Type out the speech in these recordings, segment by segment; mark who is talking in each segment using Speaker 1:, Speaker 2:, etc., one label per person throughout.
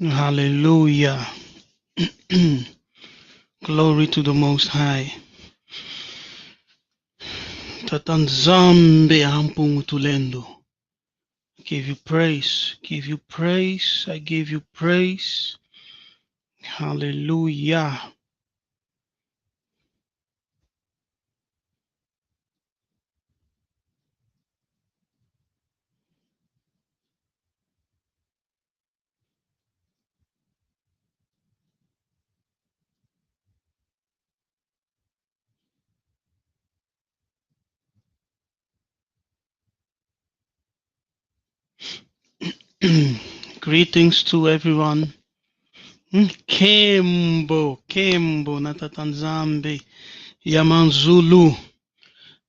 Speaker 1: Hallelujah. Glory to the Most High. Tatanzambe hampungutulendo. Give you praise. Give you praise. I give you praise. Hallelujah. Greetings to everyone. Kembo, Natatanzambe, Yamanzulu.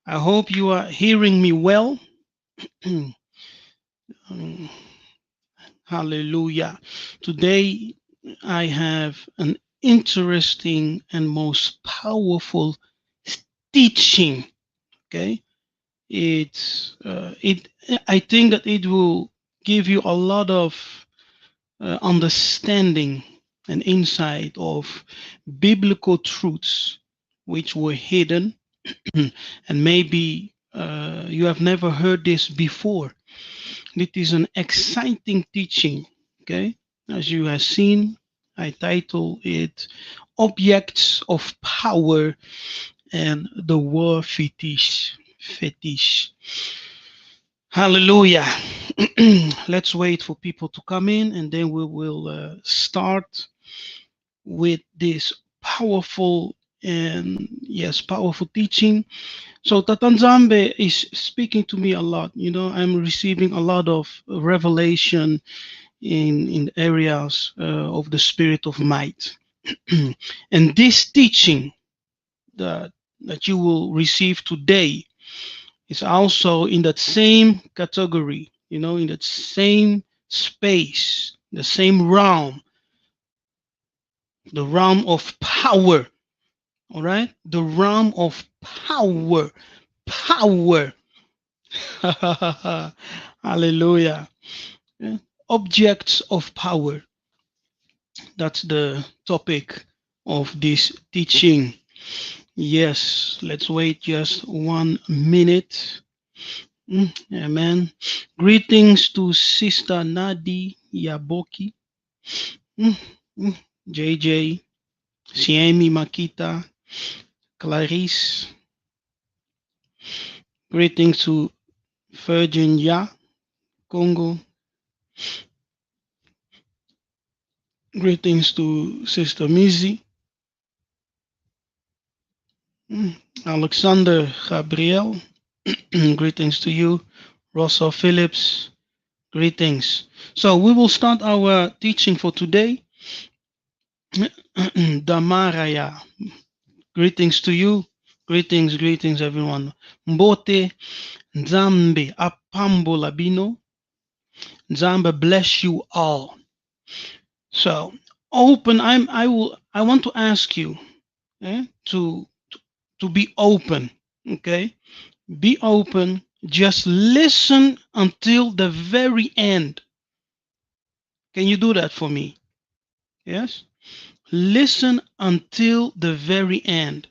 Speaker 1: I hope you are hearing me well. Hallelujah. Today I have an interesting and most powerful teaching. Okay. I think that it will give you a lot of understanding and insight of biblical truths which were hidden and maybe you have never heard this before. It is an exciting teaching. Okay, as you have seen, I title it Objects of Power and the War Fetish. Fetish. Hallelujah. Let's wait for people to come in and then we will start with this powerful and yes, powerful teaching. So Tatanzambe is speaking to me a lot. You know, I'm receiving a lot of revelation in areas of the spirit of might. And this teaching that you will receive today is also in that same category, you know, in that same space, the same realm, the realm of power. All right, the realm of power, power. Hallelujah. Yeah. Objects of power. That's the topic of this teaching. Yes, let's wait just 1 minute. Amen. Greetings to Sister Nadi Yaboki, mm, JJ, Siemi Makita, Clarice. Greetings to Virginia, Congo. Greetings to Sister Mizi, Alexander Gabriel. Greetings to you, Rosa Phillips. Greetings. So we will start our teaching for today. Damaraya. Greetings to you. Greetings, everyone. Mbote Nzambe Apambo Labino. Nzambe bless you all. So open. I want to ask you to be open. Okay, be open. Just listen until the very end. Can you do that for me? Yes. Listen until the very end.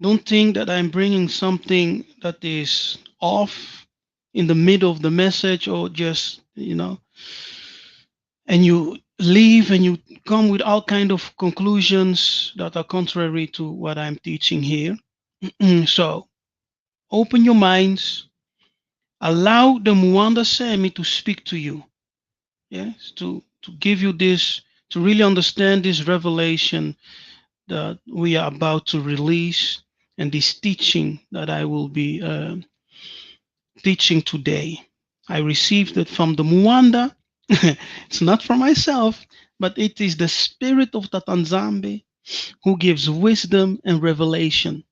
Speaker 1: Don't think that I'm bringing something that is off in the middle of the message or just, and you leave and you come with all kind of conclusions that are contrary to what I'm teaching here. So open your minds, allow the Muanda Semi to speak to you. Yes, to give you this, to really understand this revelation that we are about to release and this teaching that I will be teaching today. I received it from the Muanda. It's not from myself, but it is the spirit of Tatanzambe who gives wisdom and revelation.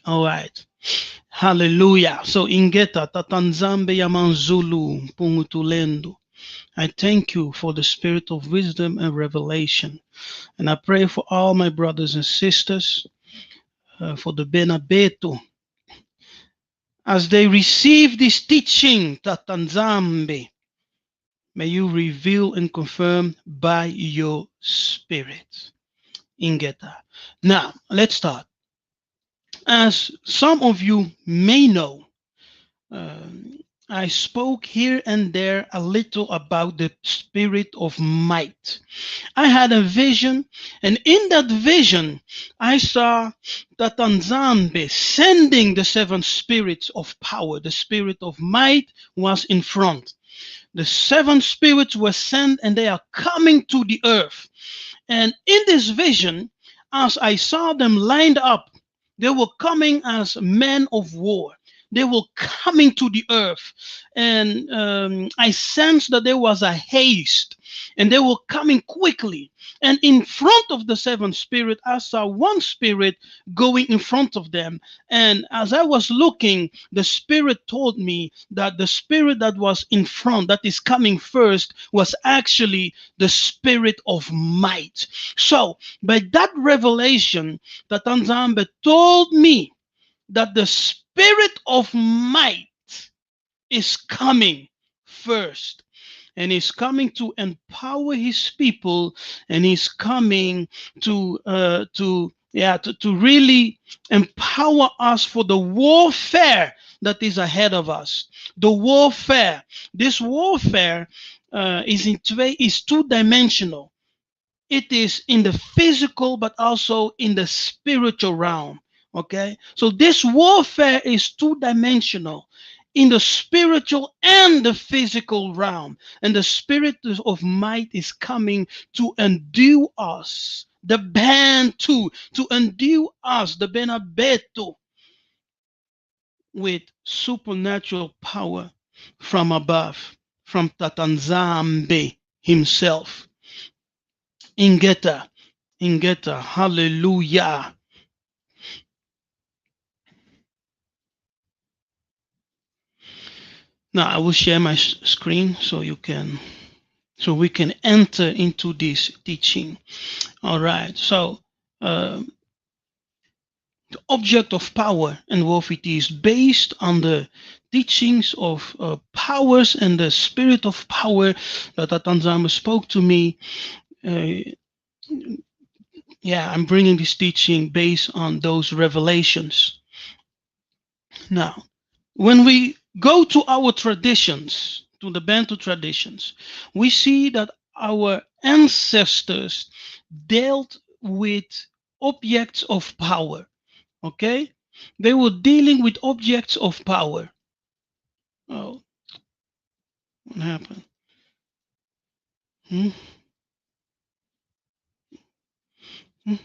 Speaker 1: All right. Hallelujah. So ingeta Tatanzambe Yamanzulu Pungutulendo. I thank you for the spirit of wisdom and revelation. And I pray for all my brothers and sisters, for the Benabeto, as they receive this teaching, Tatanzambe, May you reveal and confirm by your spirit. Ingeta. Now, let's start. As some of you may know, um, I spoke here and there a little about the spirit of might. I had a vision, and in that vision, I saw that Nzambe sending the seven spirits of power. The spirit of might was in front. The seven spirits were sent, and they are coming to the earth. And in this vision, as I saw them lined up, they were coming as men of war. They were coming to the earth. And I sensed that there was a haste, and they were coming quickly. And in front of the seven spirits, I saw one spirit going in front of them. And as I was looking, the spirit told me that the spirit that was in front, that is coming first, was actually the spirit of might. So, by that revelation, that Nzambe told me that the spirit of might is coming first, and he's coming to empower his people, and he's coming to really empower us for the warfare that is ahead of us. The warfare, this warfare is two-dimensional. It is in the physical but also in the spiritual realm. Okay, so this warfare is two-dimensional, in the spiritual and the physical realm, and the spirit of might is coming to endue us, the Bantu, to endue us, the Benabeto, with supernatural power from above, from Tatanzambe himself. Ingeta, hallelujah. Now I will share my screen so we can enter into this teaching. All right. So the object of power and wealth, it is based on the teachings of powers and the spirit of power that Atanzama spoke to me. I'm bringing this teaching based on those revelations. Now, when we go to our traditions, to the Bantu traditions, we see that our ancestors dealt with objects of power. Okay? They were dealing with objects of power. Oh, what happened? Hmm? Hmm?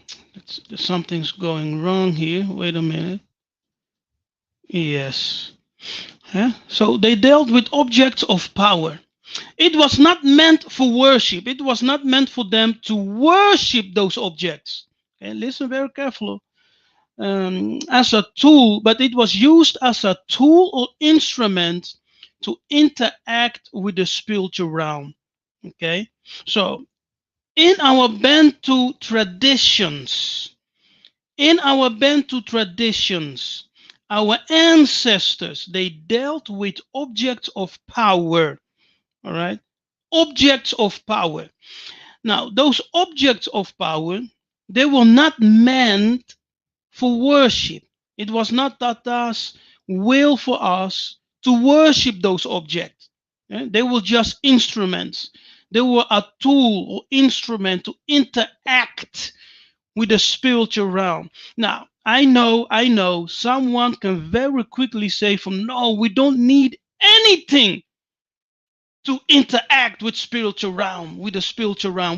Speaker 1: Something's going wrong here. Wait a minute. Yes. Yeah? So they dealt with objects of power. It was not meant for worship. It was not meant for them to worship those objects. Okay, listen very carefully. As a tool, but it was used as a tool or instrument to interact with the spiritual realm. Okay, so in our Bantu traditions, our ancestors, they dealt with objects of power. All right, objects of power. Now, those objects of power, they were not meant for worship. It was not Tata's will for us to worship those objects. They were just instruments. They were a tool or instrument to interact with the spiritual realm. Now, I know someone can very quickly say from no, we don't need anything to interact with the spiritual realm.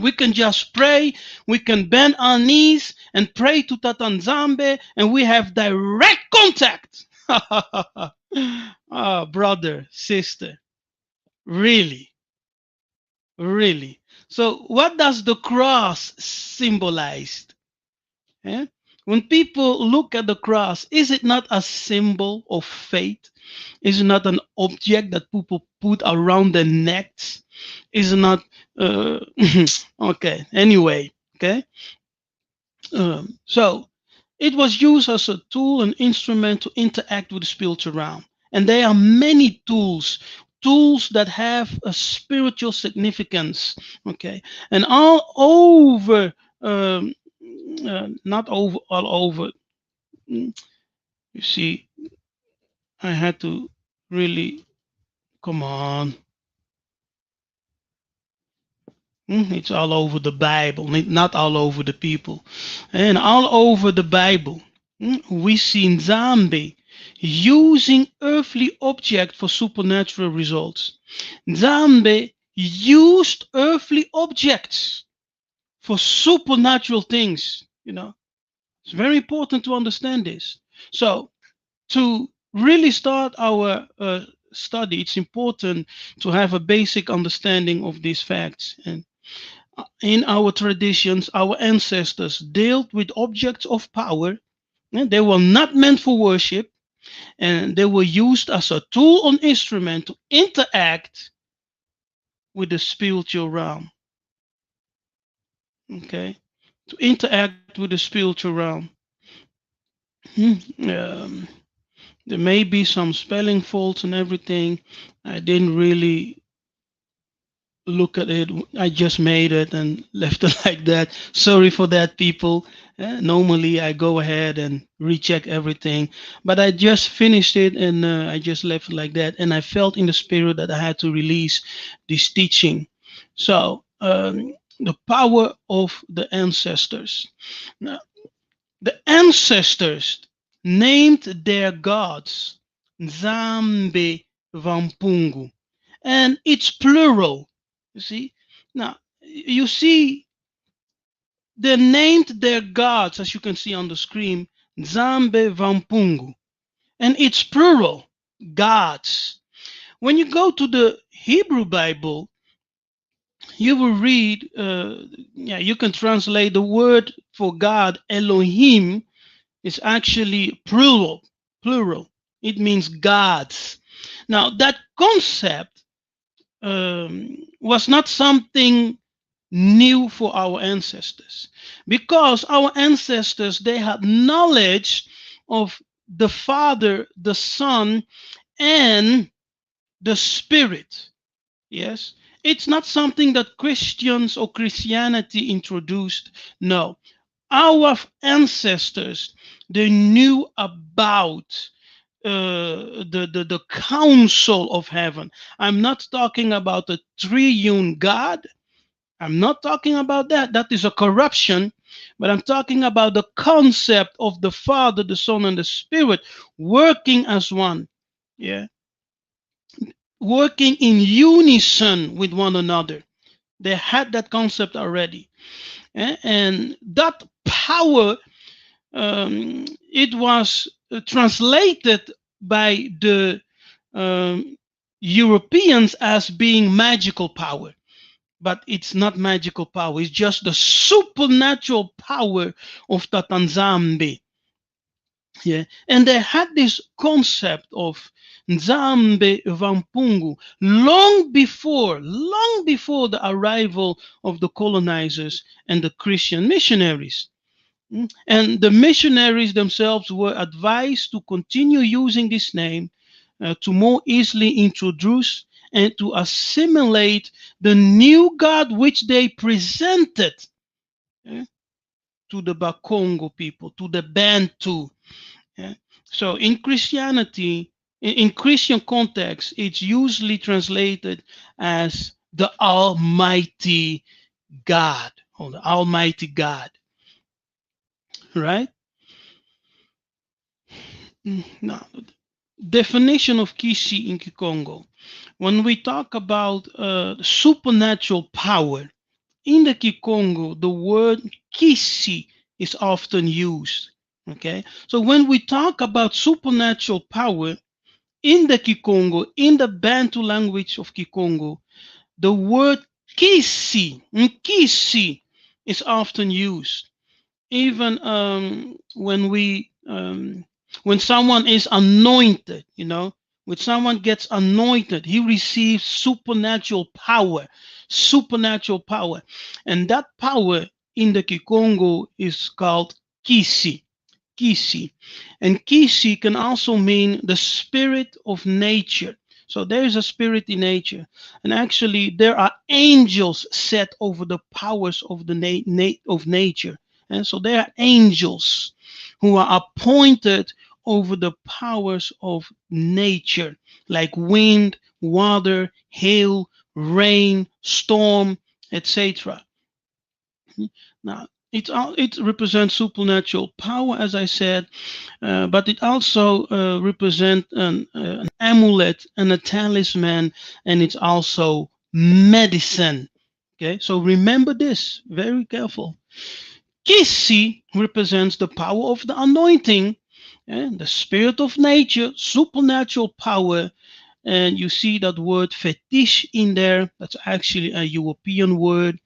Speaker 1: We can just pray, we can bend our knees and pray to Tatanzambe, and we have direct contact. Oh, brother, sister, really, really. So what does the cross symbolize? Eh? When people look at the cross, is it not a symbol of faith? Is it not an object that people put around their necks? Is it not? Okay. Anyway, okay. So it was used as a tool and instrument to interact with the spiritual realm. And there are many tools tools that have a spiritual significance. Okay, and all over, not over all over. You see, I had to really come on. It's all over the Bible, not all over the people. And all over the Bible, we see Nzambe using earthly objects for supernatural results. Nzambe used earthly objects for supernatural things. It's very important to understand this. So, to really start our study, it's important to have a basic understanding of these facts. And in our traditions, our ancestors dealt with objects of power. And they were not meant for worship, and they were used as a tool or instrument to interact with the spiritual realm. Okay, to interact with the spiritual realm. Um, there may be some spelling faults and everything. I didn't really look at it. I just made it and left it like that. Sorry for that, people. Normally I go ahead and recheck everything, but I just finished it and I just left it like that. And I felt in the spirit that I had to release this teaching. So the power of the ancestors. Now, the ancestors named their gods Nzambe Vampungu, and it's plural. You see, now you see they named their gods, as you can see on the screen, Nzambe Vampungu, and it's plural, gods. When you go to the Hebrew Bible, you will read, you can translate the word for God, Elohim, is actually plural. It means gods. Now, that concept was not something new for our ancestors, because our ancestors, they had knowledge of the Father, the Son, and the Spirit. Yes, it's not something that Christians or Christianity introduced. No, our ancestors, they knew about the council of heaven. I'm not talking about the triune God. I'm not talking about that. That is a corruption. But I'm talking about the concept of the Father, the Son, and the Spirit working as one. Yeah. Working in unison with one another. They had that concept already. And that power, it was translated by the Europeans as being magical power. But it's not magical power, it's just the supernatural power of Tatanzambe. Yeah. And they had this concept of Nzambe Vampungu long before the arrival of the colonizers and the Christian missionaries. And the missionaries themselves were advised to continue using this name to more easily introduce and to assimilate the new God which they presented to the Bakongo people, to the Bantu. So in Christianity, in Christian context, it's usually translated as the Almighty God, or the Almighty God, right? Now, definition of Kishi in Kikongo. When we talk about supernatural power, in the Kikongo, the word Kishi is often used. Okay, so when we talk about supernatural power in the Kikongo, in the Bantu language of Kikongo, the word Kishi is often used. Even when someone is anointed, when someone gets anointed, he receives supernatural power, and that power in the Kikongo is called Kishi. And Kishi can also mean the spirit of nature. So there is a spirit in nature, and actually there are angels set over the powers of the of nature, and so there are angels who are appointed over the powers of nature, like wind, water, hail, rain, storm, etc. Now, it represents supernatural power, as I said, but it also represents an amulet and a talisman, and it's also medicine. Okay, so remember this, very careful. Kisi represents the power of the anointing, and the spirit of nature, supernatural power. And you see that word fetish in there. That's actually a European word.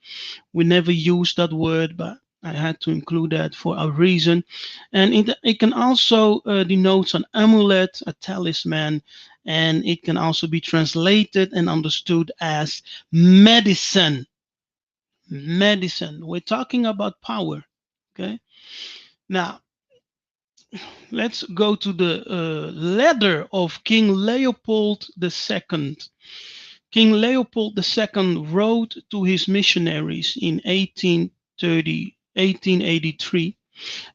Speaker 1: We never use that word, but I had to include that for a reason. And it can also denote an amulet, a talisman, and it can also be translated and understood as medicine. Medicine. We're talking about power. Okay. Now, let's go to the letter of King Leopold II. King Leopold II wrote to his missionaries in 1883,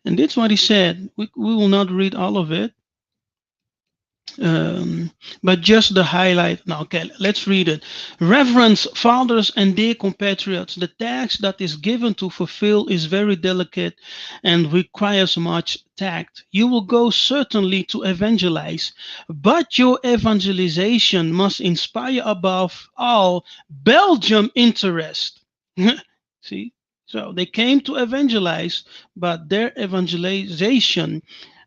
Speaker 1: and that's what he said. We will not read all of it, but just the highlight. Now, okay, let's read it. Reverends, fathers, and dear compatriots, the task that is given to fulfill is very delicate and requires much tact. You will go certainly to evangelize, but your evangelization must inspire above all Belgium interest. See? So they came to evangelize, but their evangelization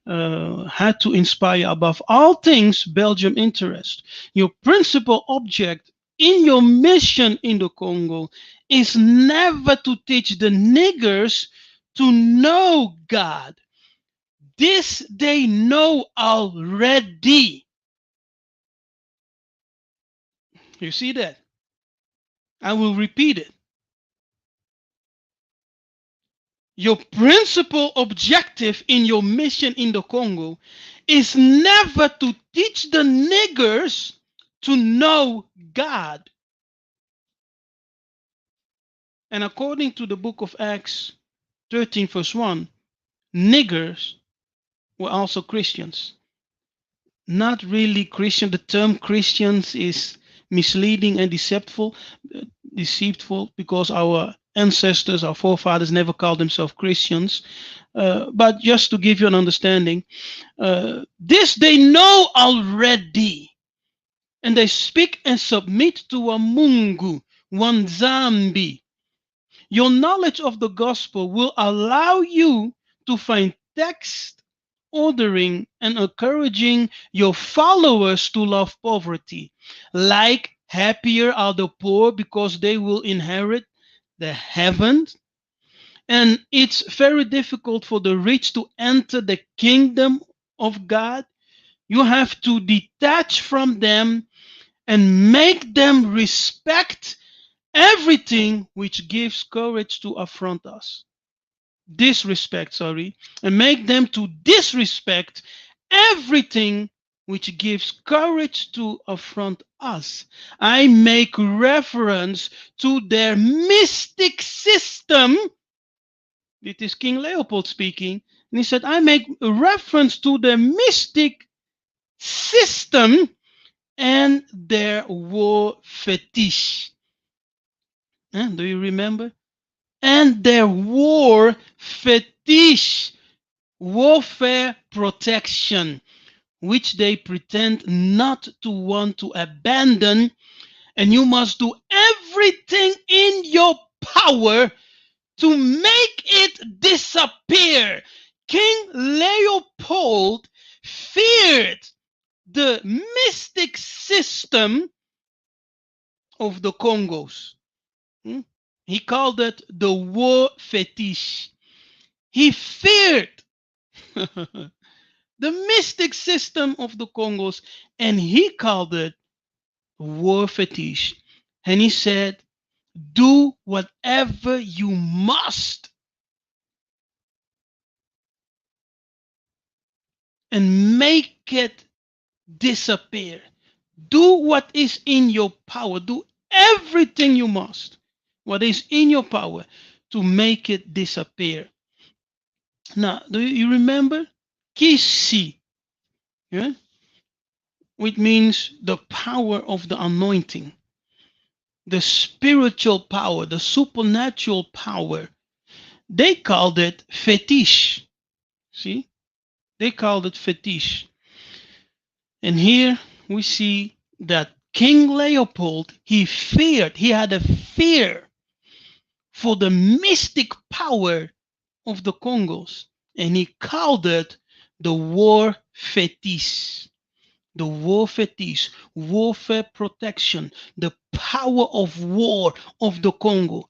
Speaker 1: had to inspire above all things Belgium interest. Your principal object in your mission in the Congo is never to teach the niggers to know God. This they know already. You see that? I will repeat it. Your principal objective in your mission in the Congo is never to teach the niggers to know God. And according to the book of Acts 13, verse 1, niggers were also Christians. Not really Christian. The term Christians is misleading and deceitful because our ancestors, our forefathers never called themselves Christians. But just to give you an understanding, this they know already. And they speak and submit to a Mungu, one Zambi. Your knowledge of the gospel will allow you to find text ordering and encouraging your followers to love poverty. Like, happier are the poor because they will inherit the heavens. And it's very difficult for the rich to enter the kingdom of God. You have to detach from them and make them respect everything which gives courage to affront us. Disrespect, sorry, and make them to disrespect everything which gives courage to affront us. I make reference to their mystic system. It is King Leopold speaking. And he said, I make reference to their mystic system and their war fetish. Do you remember? And their war fetish, warfare protection, which they pretend not to want to abandon. And you must do everything in your power to make it disappear. King Leopold feared the mystic system of the Congos. He called it the war fetish. He feared the mystic system of the Congos, and he called it war fetish. And he said, do whatever you must and make it disappear. Do what is in your power. Do everything you must, what is in your power, to make it disappear. Now, do you remember? Kisi, yeah? Which means the power of the anointing, the spiritual power, the supernatural power. They called it fetish. See? They called it fetish. And here we see that King Leopold, he had a fear for the mystic power of the Congos, and he called it the war fetish. The war fetish, warfare protection, the power of war of the Congo.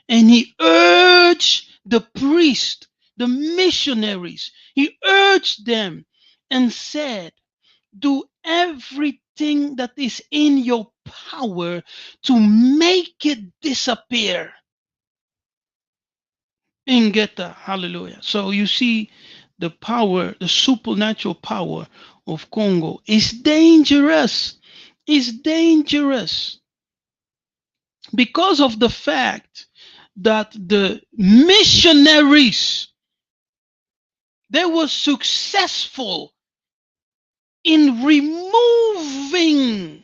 Speaker 1: And he urged the priests, the missionaries, he urged them and said, do everything that is in your power to make it disappear. Ingeta, hallelujah. So you see, the power, the supernatural power of Congo is dangerous. Is dangerous because of the fact that the missionaries, they were successful in removing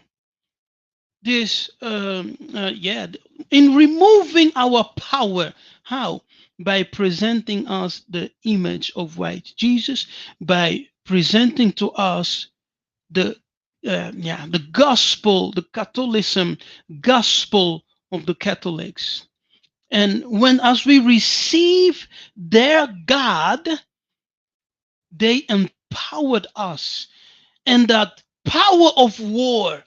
Speaker 1: this in removing our power. How? By presenting us the image of white Jesus, by presenting to us the the gospel, the Catholicism gospel of the Catholics. And when as we receive their God, they empowered us. And that power of war,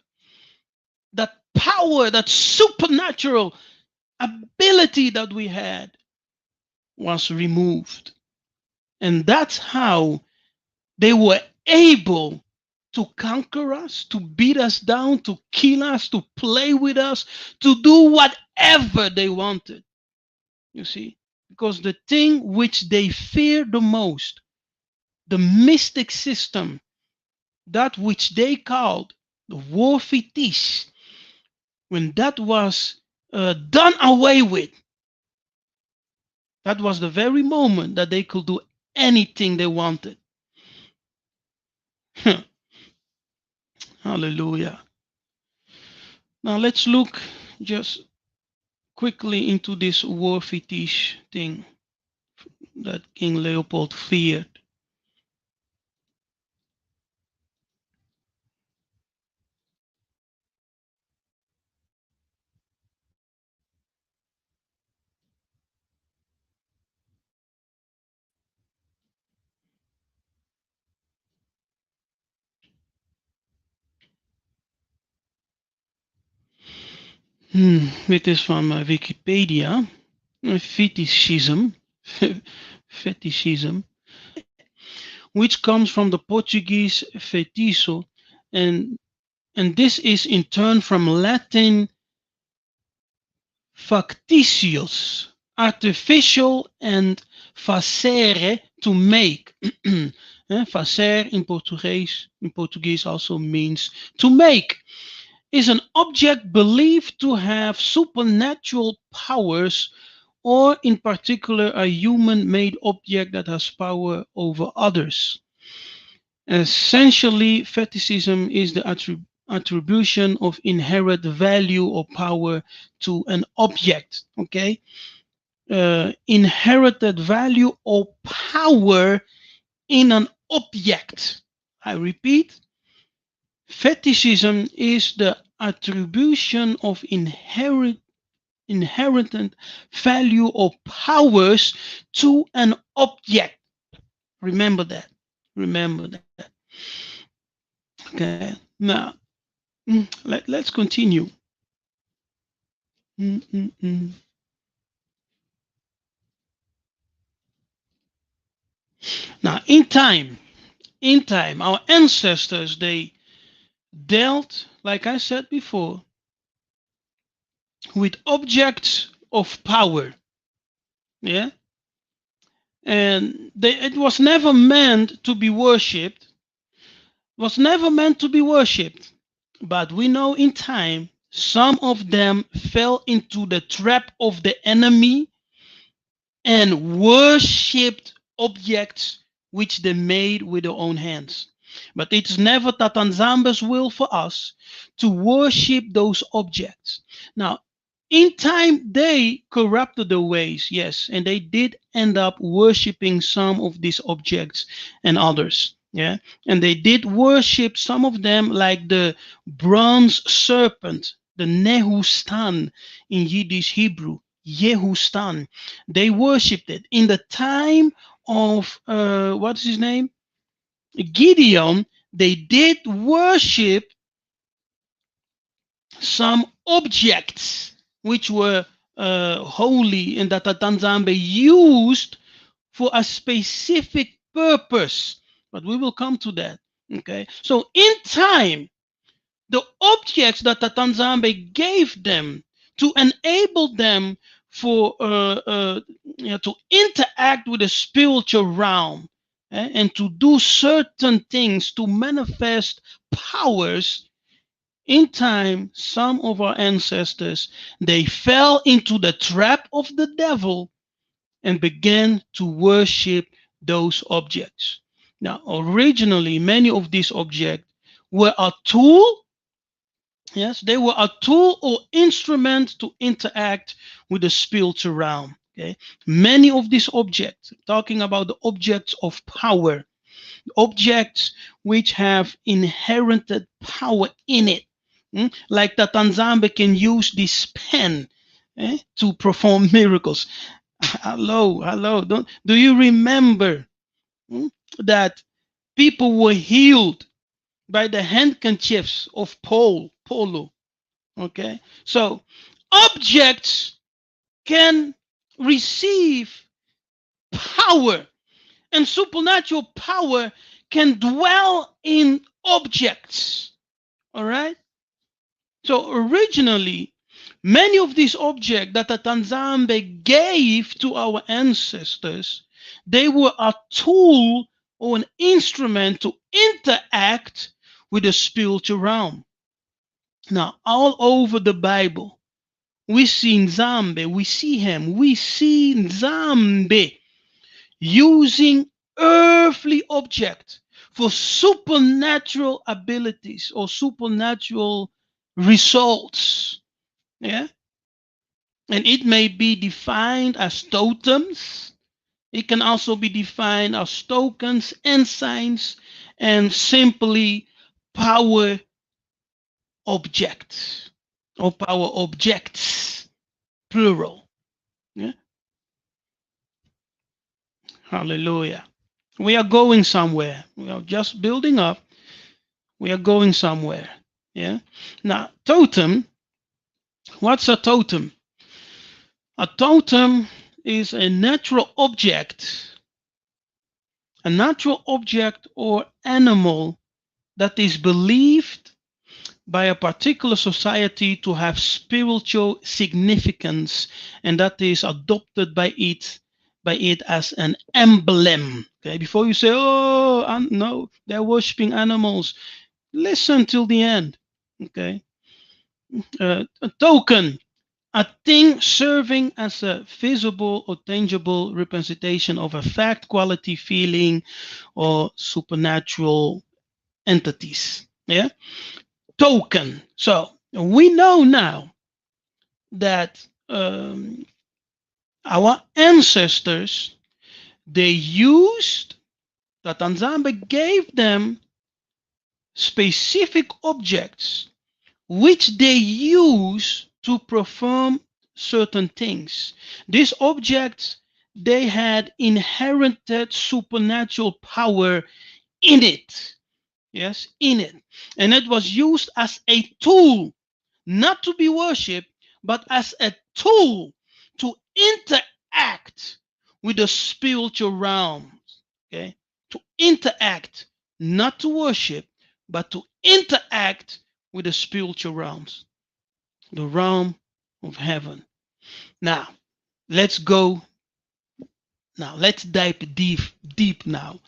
Speaker 1: that power, that supernatural ability that we had was removed. And that's how they were able to conquer us, to beat us down, to kill us, to play with us, to do whatever they wanted. You see? Because the thing which they fear the most, the mystic system, that which they called the war fetish, when that was done away with, that was the very moment that they could do anything they wanted. Hallelujah. Now let's look just quickly into this war fetish thing that King Leopold feared. Dit is van Wikipedia. Fetishism. Fetishism. Which comes from the Portuguese feticho, and this is in turn from Latin factitious, artificial, and facere, to make. Fazer in Portuguese also means to make, is an object believed to have supernatural powers, or in particular a human-made object that has power over others. Essentially, fetishism is the attribution of inherent value or power to an object. Okay, inherited value or power in an object. I repeat, fetishism is the attribution of inherent value or powers to an object. Remember that. Remember that. Okay. Now, let's continue. Now, in time, our ancestors, they dealt, like I said before, with objects of power. Yeah. And it was never meant to be worshipped. Was never meant to be worshipped. But we know in time, some of them fell into the trap of the enemy and worshipped objects which they made with their own hands. But it's never Tatanzamba's will for us to worship those objects. Now, in time, they corrupted their ways, yes, and they did end up worshiping some of these objects and others. Yeah, and they did worship some of them, like the bronze serpent, the Nehustan in Yiddish Hebrew, Yehustan. They worshipped it in the time of what's his name? Gideon. They did worship some objects which were holy and that Tatanzambe used for a specific purpose. But we will come to that. Okay. So in time, the objects that Tatanzambe gave them to enable them for to interact with the spiritual realm, and to do certain things, to manifest powers. In time, some of our ancestors, they fell into the trap of the devil and began to worship those objects. Now, originally, many of these objects were a tool. Yes, they were a tool or instrument to interact with the spiritual realm. Okay, many of these objects, talking about the objects of power, objects which have inherited power in it. Like the Tanzambe can use this pen to perform miracles. Hello. Do you remember that people were healed by the handkerchiefs of Polo? Okay, so objects can receive power, and supernatural power can dwell in objects. All right. So originally, many of these objects that the Tanzambe gave to our ancestors, they were a tool or an instrument to interact with the spiritual realm. Now, all over the Bible, we see Nzambe, we see him, we see Nzambe using earthly objects for supernatural abilities or supernatural results. Yeah. And it may be defined as totems. It can also be defined as tokens and signs, and simply power objects or power objects, plural. Yeah. Hallelujah. We are going somewhere. We are just building up. We are going somewhere. Yeah. Now, totem. What's a totem? A totem is a natural object or animal that is believed by a particular society to have spiritual significance, and that is adopted by it as an emblem. Okay, before you say, "Oh, no, they're worshiping animals," listen till the end. Okay, a token, a thing serving as a visible or tangible representation of a fact, quality, feeling, or supernatural entities. Yeah, token. So we know now that our ancestors, they used, that Nzambe gave them specific objects which they use to perform certain things. These objects, they had inherited supernatural power in it. Yes, in it. And it was used as a tool, not to be worshipped, but as a tool to interact with the spiritual realms. Okay? To interact, not to worship, but to interact with the spiritual realms, the realm of heaven. Now, let's go. Now, let's dive deep now.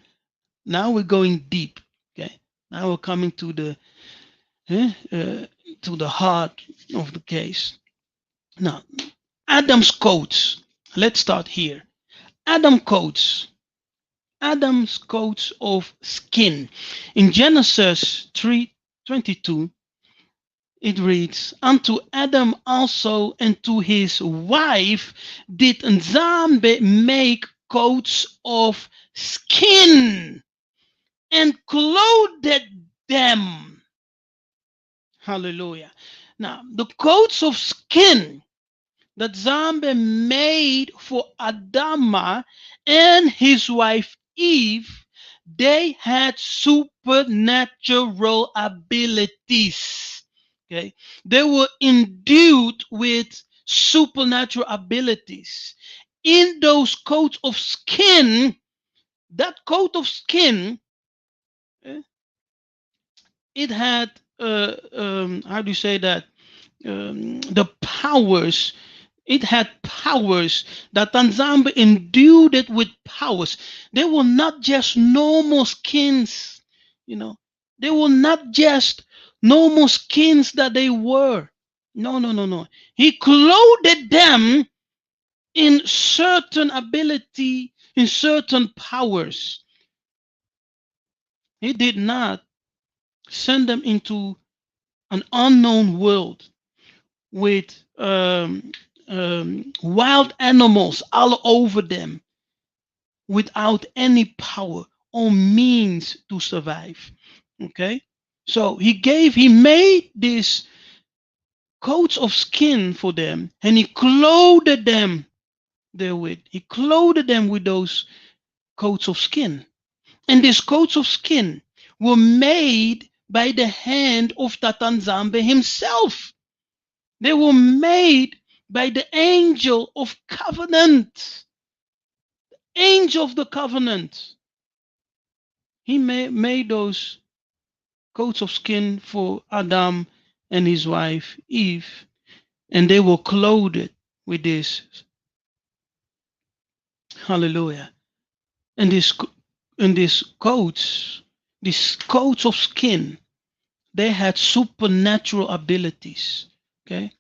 Speaker 1: Now we're going deep. Okay. Now we're coming to to the heart of the case. Now, Adam's coats. Let's start here. Adam's coats of skin. In Genesis 3:22, it reads, "Unto Adam also and to his wife did Nzambe make coats of skin and clothed them." Hallelujah. Now, the coats of skin that Nzambe made for Adama and his wife Eve, they had supernatural abilities. Okay, they were endued with supernatural abilities. In those coats of skin, that coat of skin, eh, it had how do you say that? The powers. It had powers that Nzambe endued it with powers. They were not just normal skins, you know. They were not just normal skins that they were. No, no, no, no. He clothed them in certain ability, in certain powers. He did not send them into an unknown world with wild animals all over them without any power or means to survive. Okay, so he made these coats of skin for them and he clothed them therewith. He clothed them with those coats of skin. And these coats of skin were made by the hand of Tatanzambe himself. They were made by the angel of covenant. Angel of the covenant. He made those coats of skin for Adam and his wife Eve, and they were clothed with this. Hallelujah. And these coats of skin, they had supernatural abilities. Okay.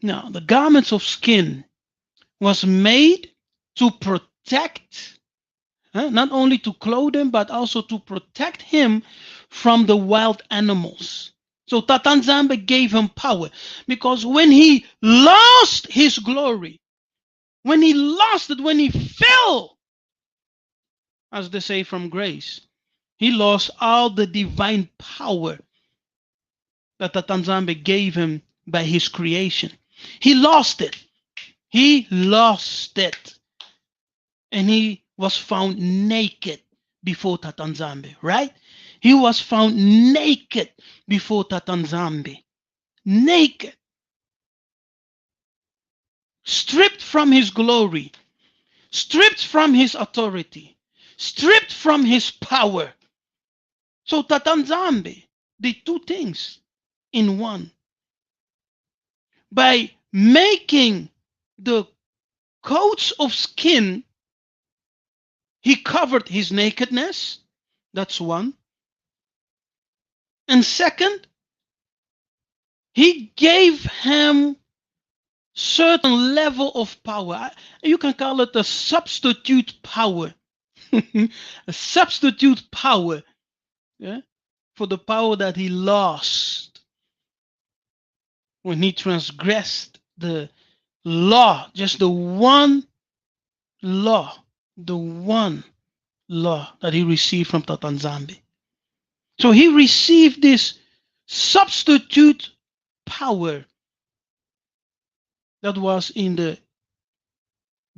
Speaker 1: Now, the garments of skin was made to protect, not only to clothe him, but also to protect him from the wild animals. So Tatanzambe gave him power because when he lost his glory, when he lost it, when he fell, as they say, from grace, he lost all the divine power that Tatanzambe gave him by his creation. He lost it. He lost it. And he was found naked before Tatanzambe, right? He was found naked before Tatanzambe. Naked. Stripped from his glory. Stripped from his authority. Stripped from his power. So Tatanzambe did two things in one. By making the coats of skin, he covered his nakedness. That's one. And second, he gave him certain level of power. You can call it a substitute power. A substitute power, yeah, for the power that he lost when he transgressed the law, just the one law, the one law that he received from Tatanzambe. So he received this substitute power that was in the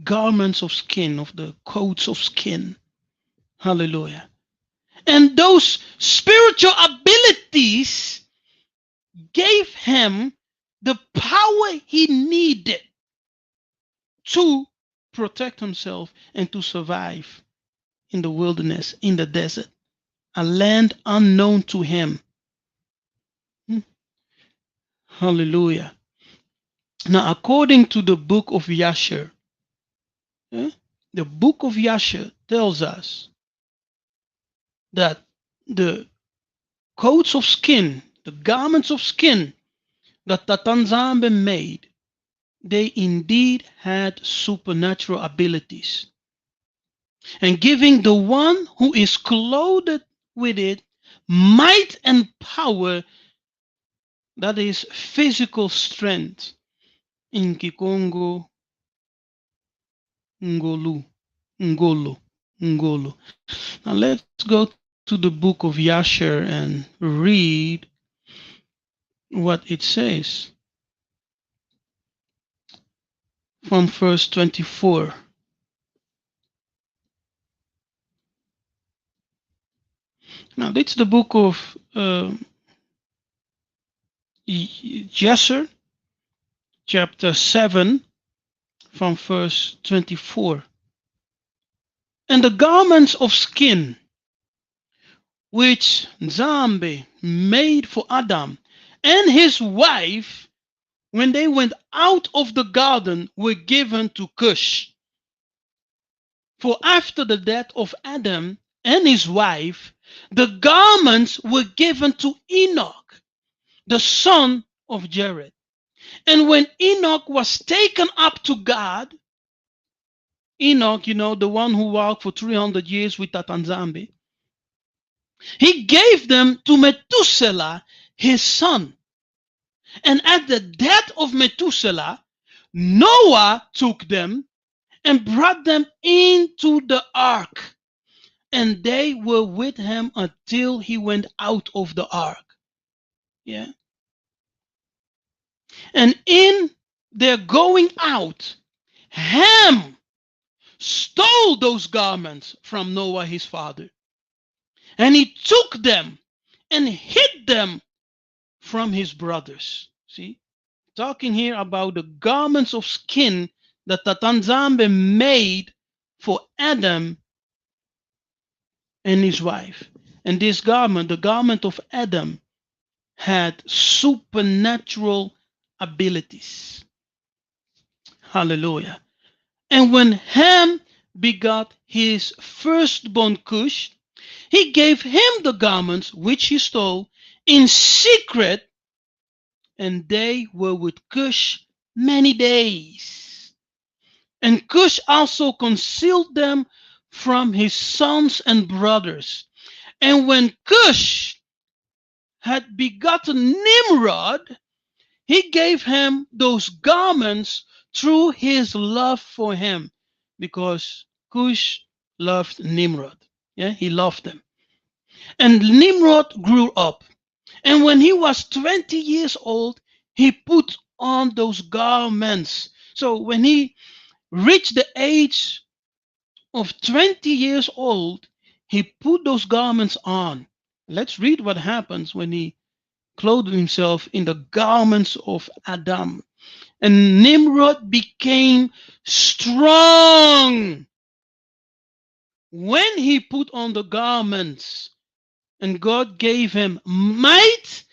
Speaker 1: garments of skin, of the coats of skin. Hallelujah. And those spiritual abilities gave him the power he needed to protect himself and to survive in the wilderness, in the desert, a land unknown to him. Hallelujah. Now, according to the book of Yasher, the book of Yasher tells us that the coats of skin, the garments of skin that Tatanzambe made, they indeed had supernatural abilities. And giving the one who is clothed with it might and power, that is physical strength. In Kikongo, Ngolu, Ngolo, Ngolo. Now let's go to the book of Yasher and read what it says from verse 24. Now that's the book of Yasher, chapter 7, from verse 24. And the garments of skin which Nzambe made for Adam and his wife when they went out of the garden were given to Cush. For after the death of Adam and his wife, the garments were given to Enoch, the son of Jared. And when Enoch was taken up to God, Enoch, the one who walked for 300 years with Tatanzambe, he gave them to Methuselah, his son. And at the death of Methuselah, Noah took them and brought them into the ark. And they were with him until he went out of the ark. Yeah. And in their going out, Ham stole those garments from Noah his father. And he took them and hid them from his brothers. See, talking here about the garments of skin that Tatanzambe made for Adam and his wife. And this garment, the garment of Adam, had supernatural abilities. Hallelujah. And when Ham begot his firstborn Cush, he gave him the garments which he stole in secret, and they were with Cush many days. And Cush also concealed them from his sons and brothers. And when Cush had begotten Nimrod, he gave him those garments through his love for him, because Cush loved Nimrod. Yeah, he loved him. And Nimrod grew up. And when he was 20 years old, he put on those garments. So when he reached the age of 20 years old, he put those garments on. Let's read what happens when he clothed himself in the garments of Adam. And Nimrod became strong when he put on the garments, and God gave him might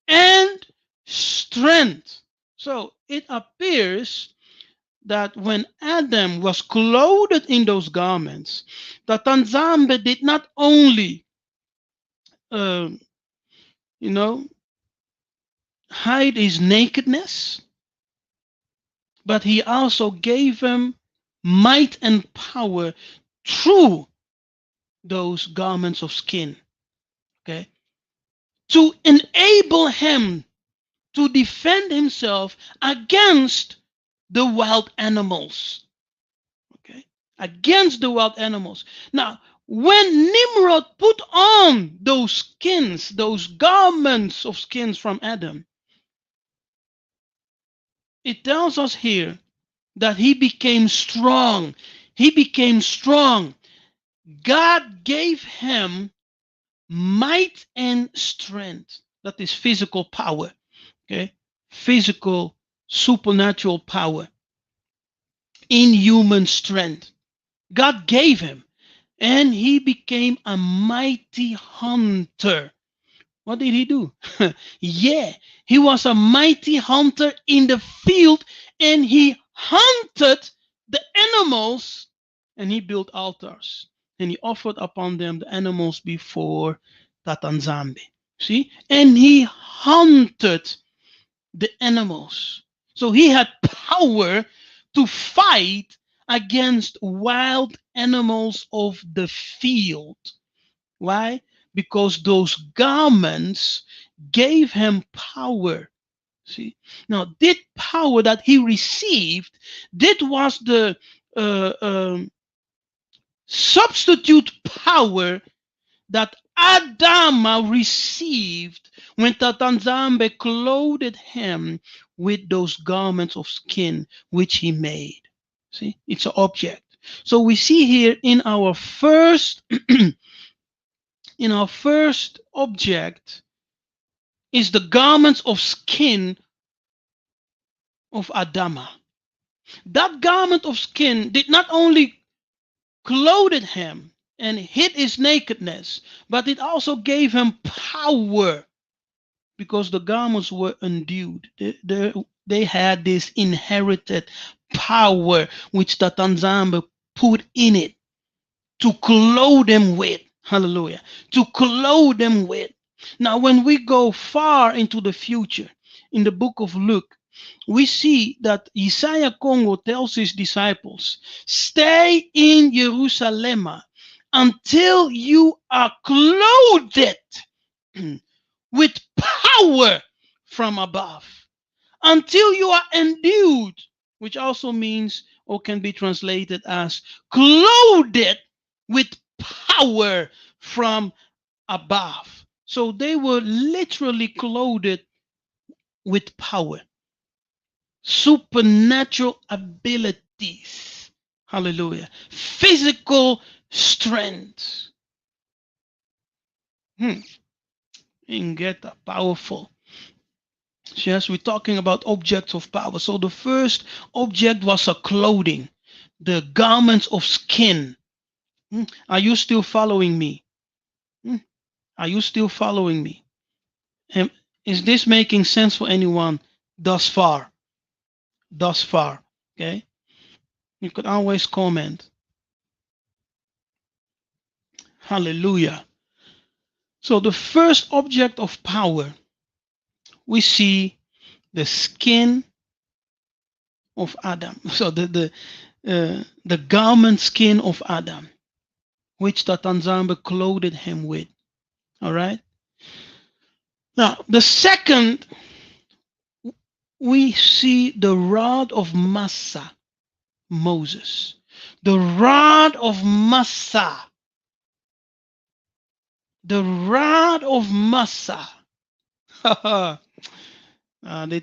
Speaker 1: and strength. So it appears that when Adam was clothed in those garments, that Tanzambe did not only, uh, hide his nakedness, but he also gave him might and power through those garments of skin. Okay, to enable him to defend himself against the wild animals. Okay, against the wild animals. Now, when Nimrod put on those skins, those garments of skins from Adam, it tells us here that he became strong. He became strong. God gave him might and strength. That is physical power. Okay, physical, supernatural power, inhuman strength. God gave him, and he became a mighty hunter. What did he do? Yeah, he was a mighty hunter in the field, and he hunted the animals, and he built altars, and he offered upon them the animals before Tatanzambe. See? And he hunted the animals. So he had power to fight against wild animals of the field. Why? Because those garments gave him power. See? Now, that power that he received, that was the substitute power that Adam received when Tatanzambe clothed him with those garments of skin which he made. See, it's an object. So we see here in our first in our first object is the garments of skin of Adama. That garment of skin did not only clothed him and hid his nakedness, but it also gave him power because the garments were endued. They had this inherited power which the Tanzamba put in it to clothe them with. Hallelujah. To clothe them with. Now, when we go far into the future, in the book of Luke, we see that Yiseka'yah Congo tells his disciples, stay in Jerusalem until you are clothed with power from above, until you are endued, which also means or can be translated as clothed with power from above. So they were literally clothed with power, supernatural abilities. Hallelujah. Physical strength. And get that powerful. Yes, we're talking about objects of power. So the first object was a clothing, the garments of skin. Are you still following me? Are you still following me? And is this making sense for anyone thus far? Thus far, okay? You could always comment. Hallelujah. So the first object of power, we see the skin of Adam. So the garment skin of Adam, which the Tanzamba clothed him with. All right. Now the second, we see the rod of Massa, Moses. The rod of Massa. The rod of Massa. That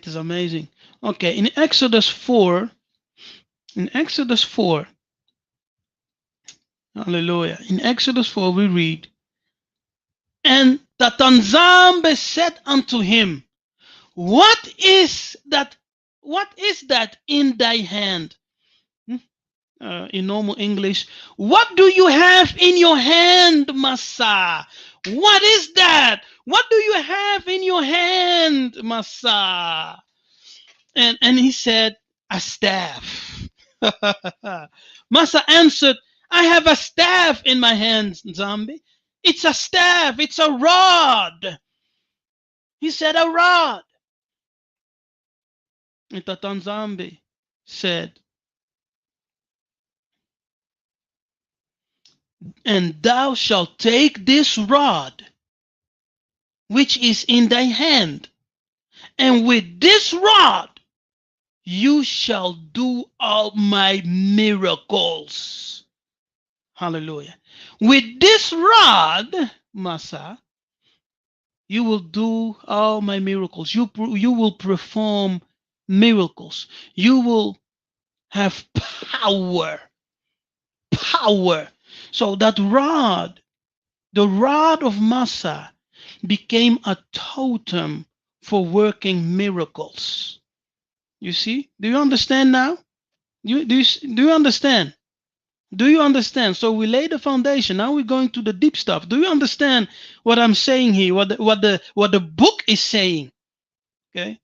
Speaker 1: is amazing. Okay, in Exodus 4, hallelujah. In Exodus 4, we read, and the Tanzambe said unto him, what is that? What is that in thy hand? In normal English, what do you have in your hand, Massa? What is that? What do you have in your hand, Massa? And he said, a staff. Massa answered, I have a staff in my hands, Zambi. It's a staff, it's a rod. He said, a rod. And Tatanzambi said, and thou shalt take this rod which is in thy hand, and with this rod you shall do all my miracles. Hallelujah. With this rod, Massa, you will do all my miracles. You will perform miracles. You will have power. Power. So that rod, the rod of Massa, became a totem for working miracles. You see? Do you understand now? Do you understand? Do you understand? So we lay the foundation. Now we're going to the deep stuff. Do you understand what I'm saying here? What the book is saying? Okay.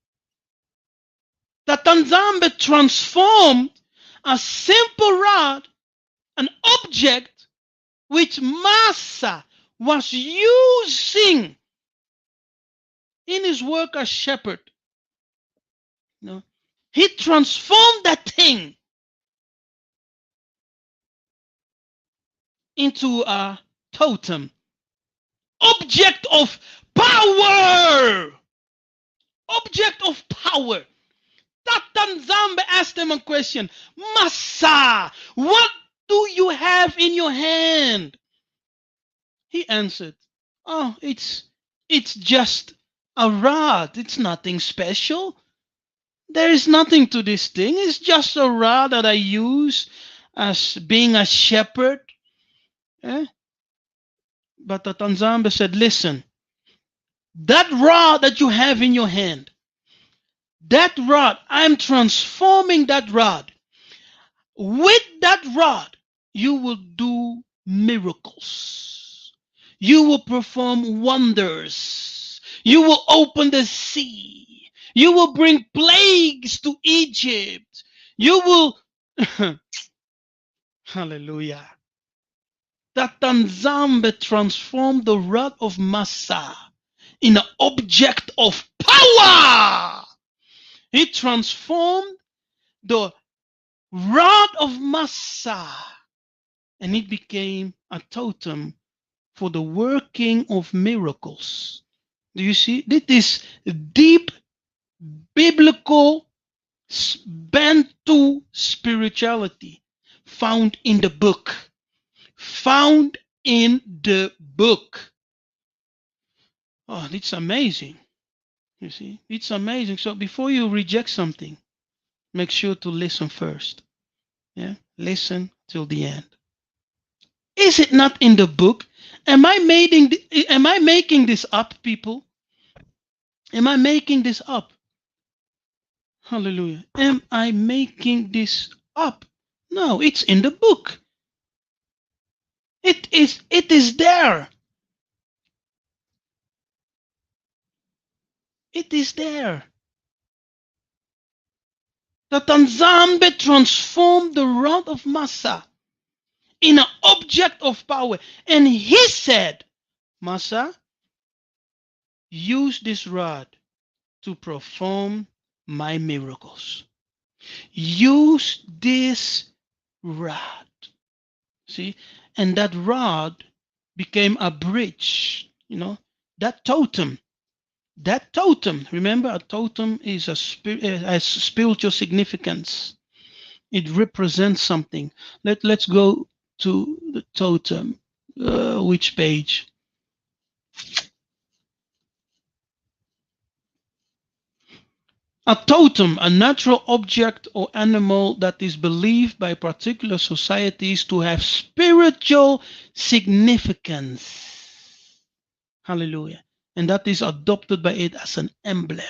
Speaker 1: That Tanzambe transformed a simple rod, an object which Massa was using in his work as shepherd, you know, he transformed that thing into a totem, object of power. Object of power. Tatanzambe asked him a question. Massa, what do you have in your hand? He answered, oh, it's just a rod. It's nothing special. There is nothing to this thing. It's just a rod that I use as being a shepherd. Eh? But Tatanzambe said, listen, that rod that you have in your hand, that rod, I'm transforming that rod. With that rod, you will do miracles. You will perform wonders. You will open the sea. You will bring plagues to Egypt. You will. Hallelujah. That Tanzambe transformed the rod of Massa in an object of power. He transformed the rod of Massa and it became a totem for the working of miracles. Do you see? This is deep biblical Bantu spirituality found in the book. Found in the book. Oh, it's amazing. You see, it's amazing. So before you reject something, make sure to listen first. Yeah, listen till the end. Is it not in the book? Am I making this up, people? Am I making this up? Hallelujah. Am I making this up? No, it's in the book. It is there. It is there. The Tanzambe transformed the rod of Massa in an object of power. And he said, Massa, use this rod to perform my miracles. Use this rod. See? And that rod became a bridge, that totem. That totem, remember, a totem is has spiritual significance. It represents something. Let's go to the totem. Which page? A totem, a natural object or animal that is believed by particular societies to have spiritual significance. Hallelujah. And that is adopted by it as an emblem.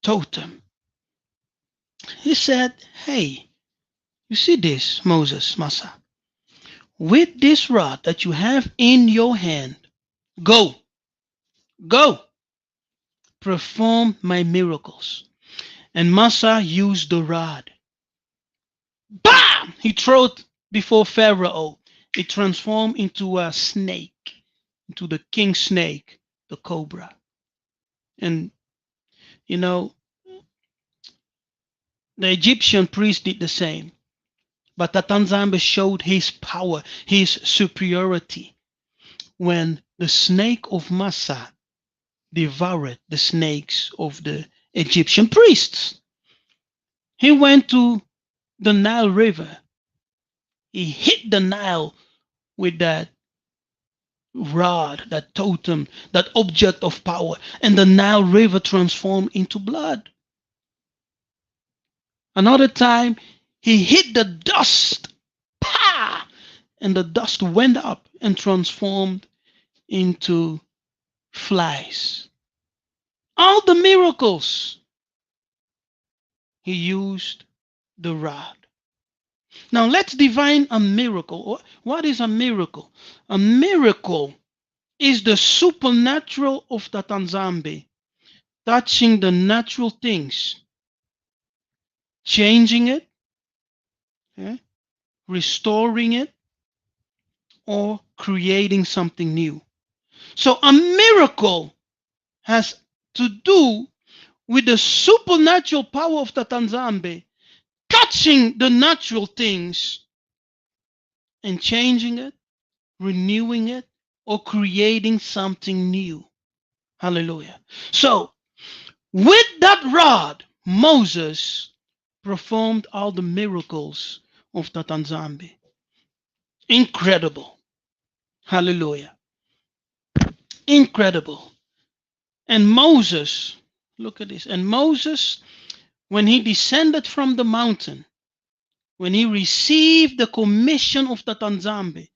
Speaker 1: Totem. He said, hey, you see this, Moses, Massa? With this rod that you have in your hand, go, perform my miracles. And Massa used the rod. Bam! He threw it before Pharaoh. It transformed into a snake, into the king snake, the cobra. And, the Egyptian priest did the same. But Tatanzambe showed his power, his superiority, when the snake of Massa devoured the snakes of the Egyptian priests. He went to the Nile River. He hit the Nile with that rod, that totem, that object of power, and the Nile River transformed into blood. Another time, he hit the dust, pa, and the dust went up and transformed into flies. All the miracles, he used the rod. Now let's define a miracle. What is a miracle? A miracle is the supernatural of the Tanzambe, touching the natural things, changing it, restoring it, or creating something new. So a miracle has to do with the supernatural power of Tatanzambe touching the natural things and changing it, renewing it, or creating something new. Hallelujah. So, with that rod, Moses performed all the miracles of Tatanzambe. Incredible. Hallelujah. Incredible. And Moses, look at this. And Moses, when he descended from the mountain, when he received the commission of Tatanzambe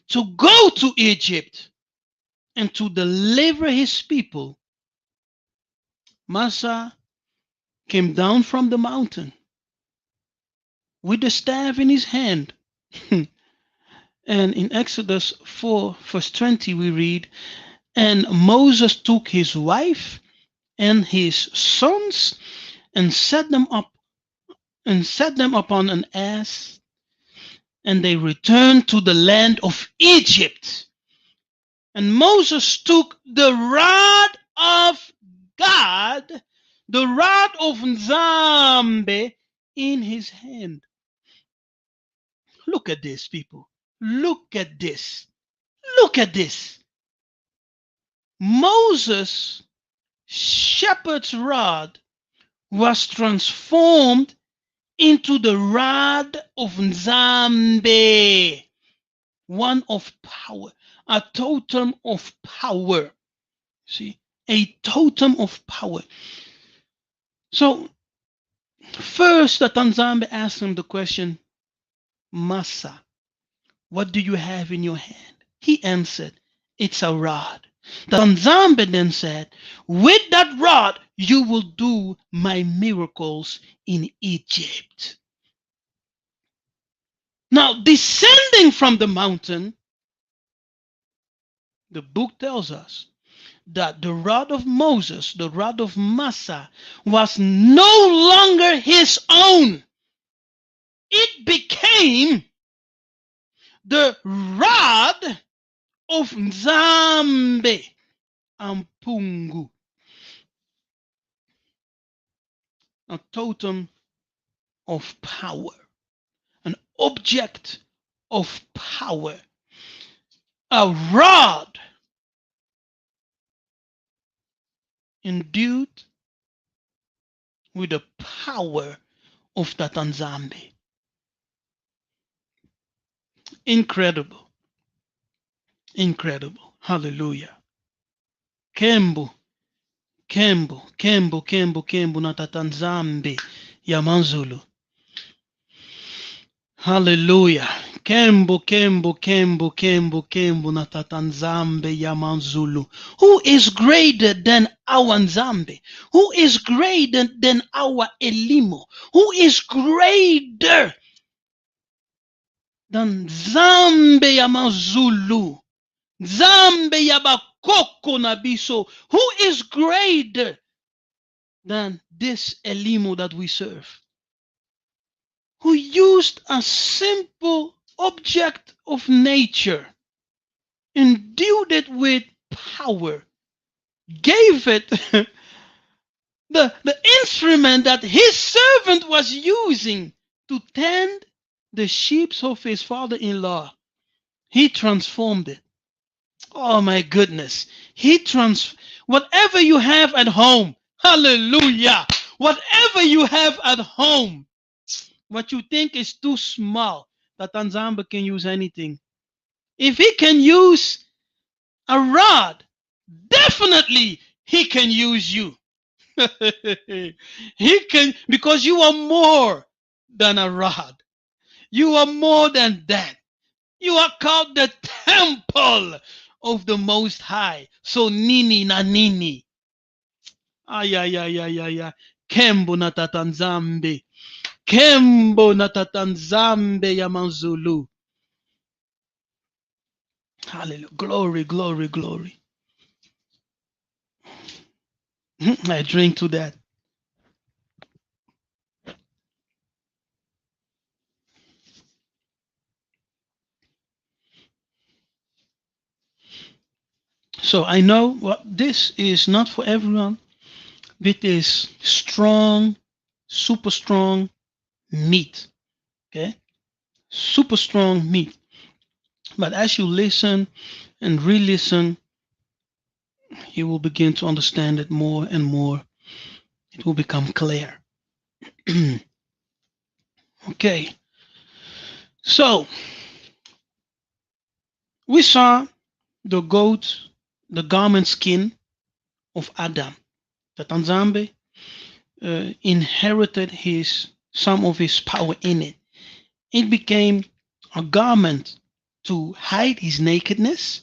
Speaker 1: to go to Egypt and to deliver his people, Massa came down from the mountain with the staff in his hand. And in Exodus 4, verse 20, we read, and Moses took his wife and his sons and set them upon an ass, and they returned to the land of Egypt. And Moses took the rod of God, the rod of Nzambe, in his hand. Look at this, people. Look at this. Look at this. Moses' shepherd's rod was transformed into the rod of Nzambe, one of power, a totem of power. See, a totem of power. So, first, the Tanzambe asked him the question, Massa, what do you have in your hand? He answered, it's a rod. The Tanzambe then said, with that rod, you will do my miracles in Egypt. Now, descending from the mountain, the book tells us that the rod of Moses, the rod of Massa, was no longer his own. It became the rod of Nzambe, Ampungu, a totem of power, an object of power, a rod endued with the power of that Nzambe. Incredible. Incredible. Hallelujah. Kembo, Kembo, Kembo, Kembo, Kembo na tatanzambe ya manzulu. Hallelujah. Kembo, Kembo, Kembo, Kembo, Kembo na tatanzambe ya manzulu. Who is greater than our Nzambe? Who is greater than our Elimo? Who is greater than Nzambe ya manzulu? Nzambe ya bakoko na biso. Who is greater than this Elimo that we serve? Who used a simple object of nature, endued it with power, gave it the instrument that his servant was using to tend the sheep of his father-in-law. He transformed it. Oh my goodness. Whatever you have at home, hallelujah. Whatever you have at home, what you think is too small, that Nzambe can use anything. If he can use a rod, definitely he can use you. He can, because you are more than a rod. You are more than that. You are called the temple of the Most High. So nini na nini. Ay, ay, ay, ay, ay, ay. Kembo na tatanzambe. Kembo na tatanzambe ya manzulu. Hallelujah. Glory, glory, glory. I drink to that. So I know what this is not for everyone. It is strong, super strong meat. Okay, super strong meat. But as you listen and re-listen, you will begin to understand it more and more. It will become clear. Okay, so we saw the goat, the garment skin of Adam. The Tanzambe inherited his some of his power in it. It became a garment to hide his nakedness,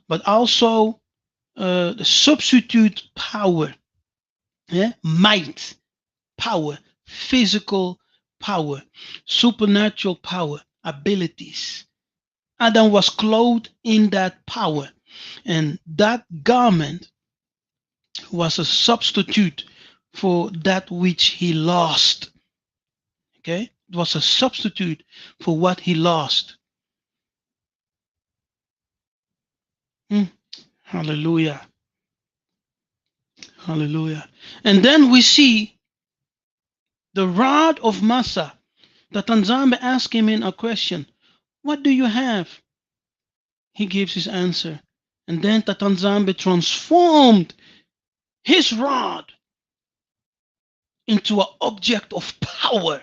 Speaker 1: but also the substitute power, yeah? Might, power, physical power, supernatural power, abilities. Adam was clothed in that power, and that garment was a substitute for that which he lost. Okay, it was a substitute for what he lost. Hmm. Hallelujah. Hallelujah. And then we see the rod of Massa. The Tanzambe asked him in a question, what do you have? He gives his answer. And then the Tanzambe transformed his rod into an object of power,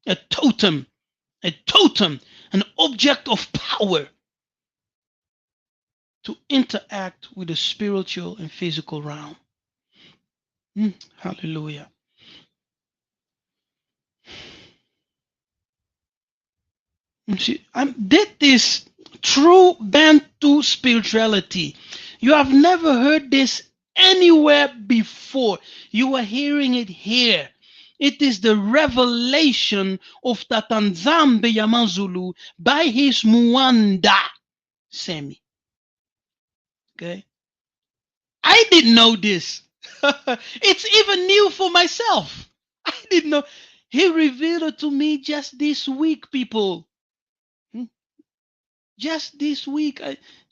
Speaker 1: a totem, a totem, an object of power to interact with the spiritual and physical realm. Hallelujah. See, that is true Bantu spirituality. You have never heard this anywhere before. You are hearing it here. It is the revelation of Tatanzambe Yamazulu by his Muanda Semi. Okay, I didn't know this. It's even new for myself. I didn't know. He revealed it to me just this week, people. Just this week,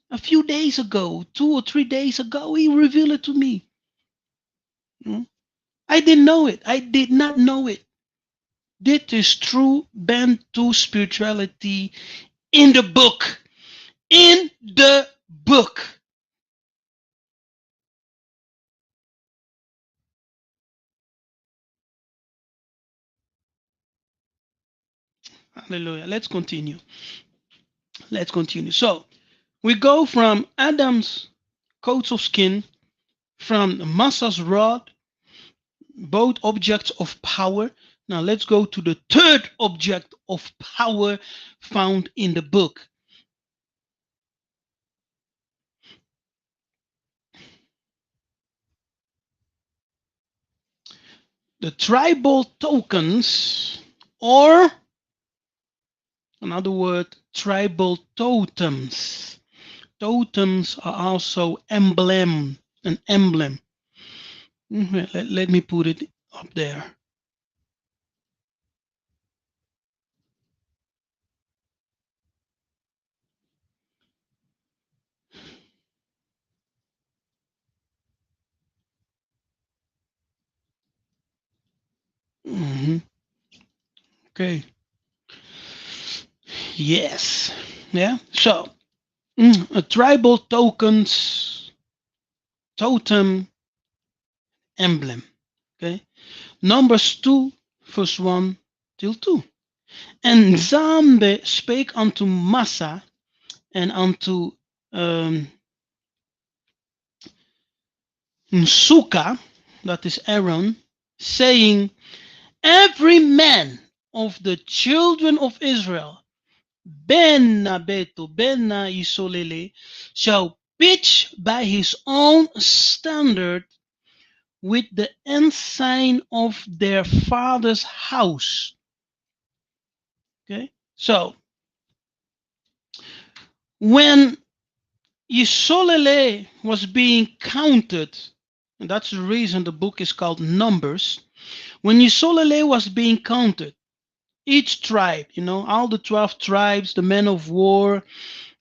Speaker 1: a few days ago, 2 or 3 days ago, he revealed it to me. I didn't know it. I did not know it. This is true Bantu spirituality in the book. In the book. Hallelujah. Let's continue. Let's continue. So we go from Adam's coats of skin, from Massa's rod, both objects of power. Now let's go to the third object of power found in the book. The tribal tokens, or another word, tribal totems. Totems are also an emblem. Let me put it up there. Okay. Yes. Yeah. So, a tribal tokens, totem, emblem. Okay. Numbers 2, verse 1 till 2. And Zambe spake unto Massa and unto Suka, that is Aaron, saying, every man of the children of Israel, Benna Beto, Benna Isolele, shall pitch by his own standard with the ensign of their father's house. Okay, so when Isolele was being counted, and that's the reason the book is called Numbers. When Yisolele was being counted, each tribe, all the 12 tribes, the men of war,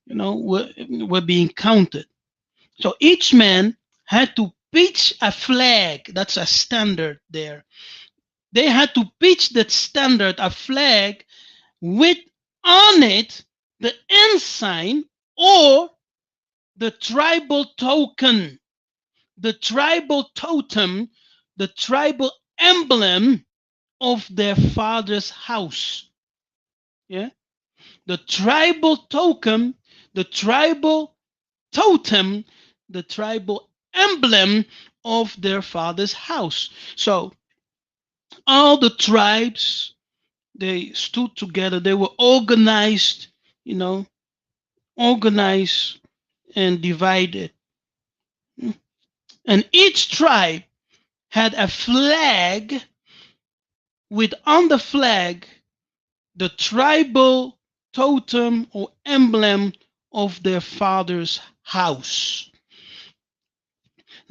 Speaker 1: were being counted. So each man had to pitch a flag. That's a standard there. They had to pitch that standard, a flag, with on it the ensign or the tribal token, the tribal totem, the tribal emblem of their father's house. Yeah, the tribal token, the tribal totem, the tribal emblem of their father's house. So all the tribes, they stood together, they were organized, you know, organized and divided. And each tribe had a flag with on the flag the tribal totem or emblem of their father's house.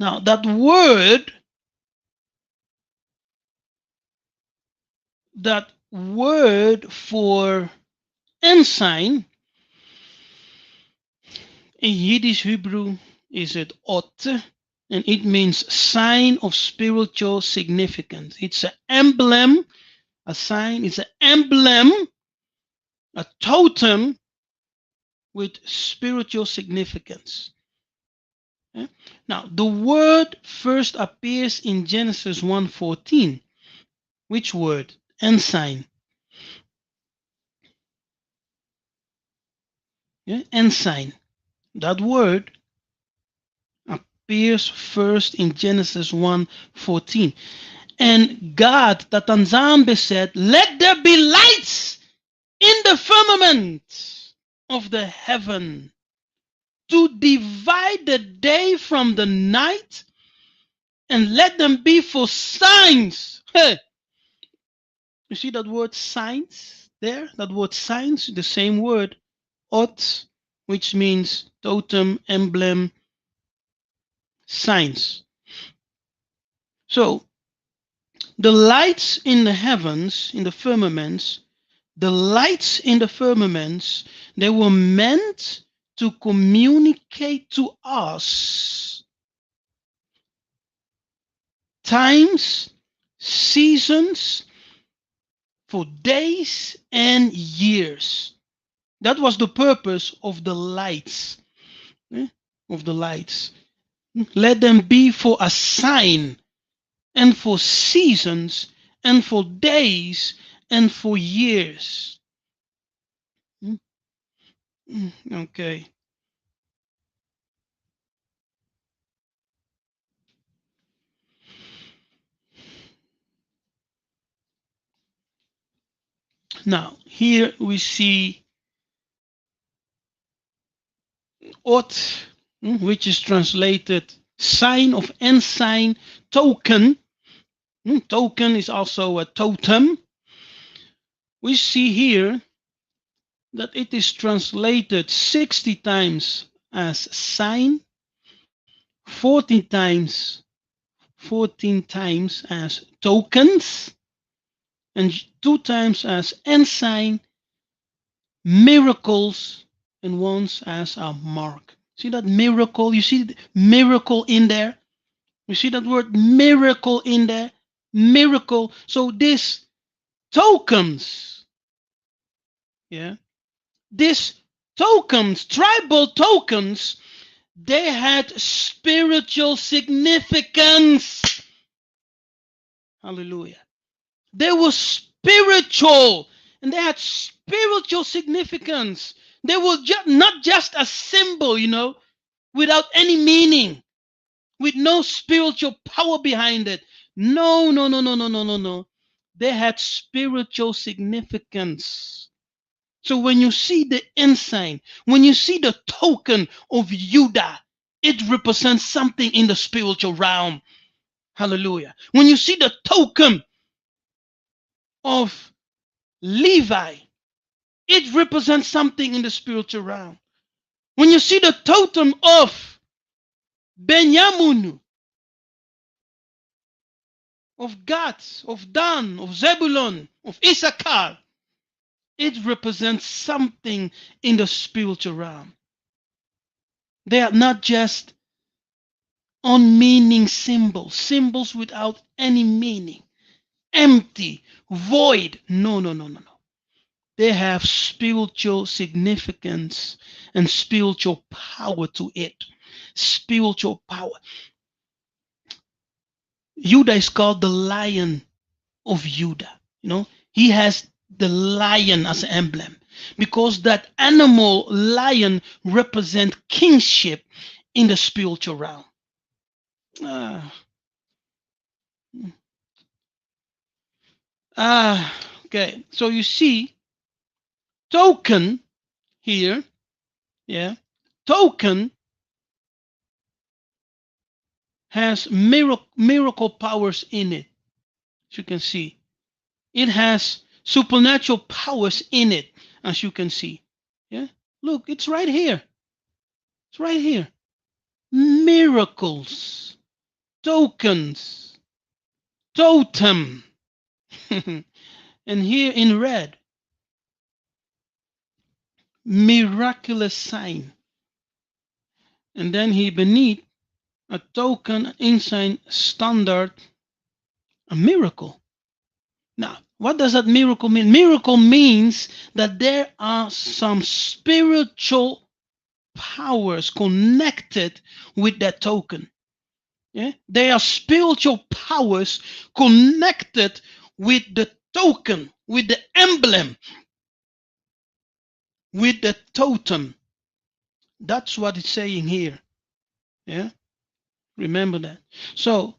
Speaker 1: Now, that word for ensign in Yiddish Hebrew is it ot, and it means sign of spiritual significance. It's an emblem, a sign, it's an emblem, a totem with spiritual significance. Okay? Now, the word first appears in Genesis 1:14. Which word? Ensign. Yeah? Ensign. That word appears first in Genesis 1:14. And God, Tatanzambe, said, let there be lights in the firmament of the heaven to divide the day from the night, and let them be for signs. Hey, you see that word signs there? That word signs, the same word, ot, which means totem, emblem, signs. So the lights in the heavens, in the firmaments, the lights in the firmaments, they were meant to communicate to us times, seasons, for days and years. That was the purpose of the lights. Of the lights. Let them be for a sign, and for seasons, and for days, and for years. Okay. Now, here we see ot, which is translated sign of ensign, token. Token is also a totem. We see here that it is translated 60 times as sign, 14 times as tokens, and 2 times as ensign, miracles, and once as a mark. See that miracle? You see miracle in there? You see that word miracle in there? Miracle. So this tokens, yeah, these tokens, tribal tokens, they had spiritual significance. Hallelujah. They were spiritual, and they had spiritual significance. They were not just a symbol, without any meaning, with no spiritual power behind it. No, no, no, no, no, no, no, no. They had spiritual significance. So when you see the ensign, when you see the token of Judah, it represents something in the spiritual realm. Hallelujah. When you see the token of Levi, it represents something in the spiritual realm. When you see the totem of Benjamin, of Gad, of Dan, of Zebulun, of Issachar, it represents something in the spiritual realm. They are not just unmeaning symbols, symbols without any meaning, empty, void. No, no, no, no, no. They have spiritual significance and spiritual power to it. Spiritual power. Judah is called the Lion of Judah. He has the lion as an emblem because that animal lion represents kingship in the spiritual realm. Okay, so you see, token here, token has miracle powers in it. As you can see, it has supernatural powers in it, as you can see. Look, it's right here. It's right here. Miracles, tokens, totem. And here in red, miraculous sign. And then here beneath, a token, an ensign, standard, a miracle. Now, what does that miracle mean? Miracle means that there are some spiritual powers connected with that token. There are spiritual powers connected with the token, with the emblem, with the totem. That's what it's saying here. Remember that. So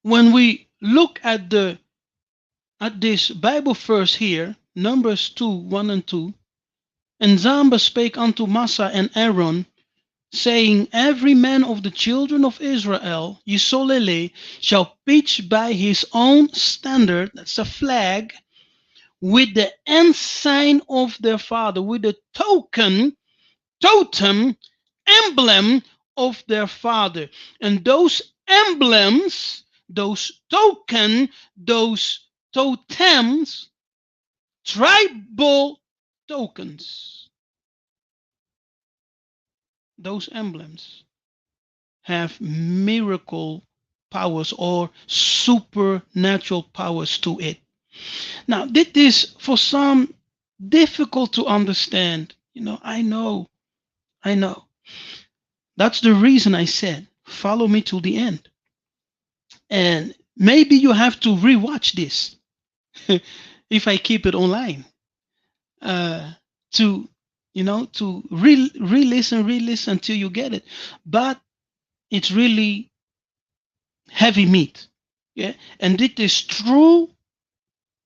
Speaker 1: when we look at this Bible verse here, Numbers 2:1 and 2, and Zambah spake unto Massa and Aaron, saying, every man of the children of Israel, Yisolele, shall pitch by his own standard, that's a flag, with the ensign of their father, with the token, totem, emblem of their father. And those emblems, those token, those totems, tribal tokens, those emblems have miracle powers or supernatural powers to it. Now, this is for some difficult to understand. I know. That's the reason I said, follow me to the end. And maybe you have to rewatch this if I keep it online to re-listen until you get it. But it's really heavy meat. And it is true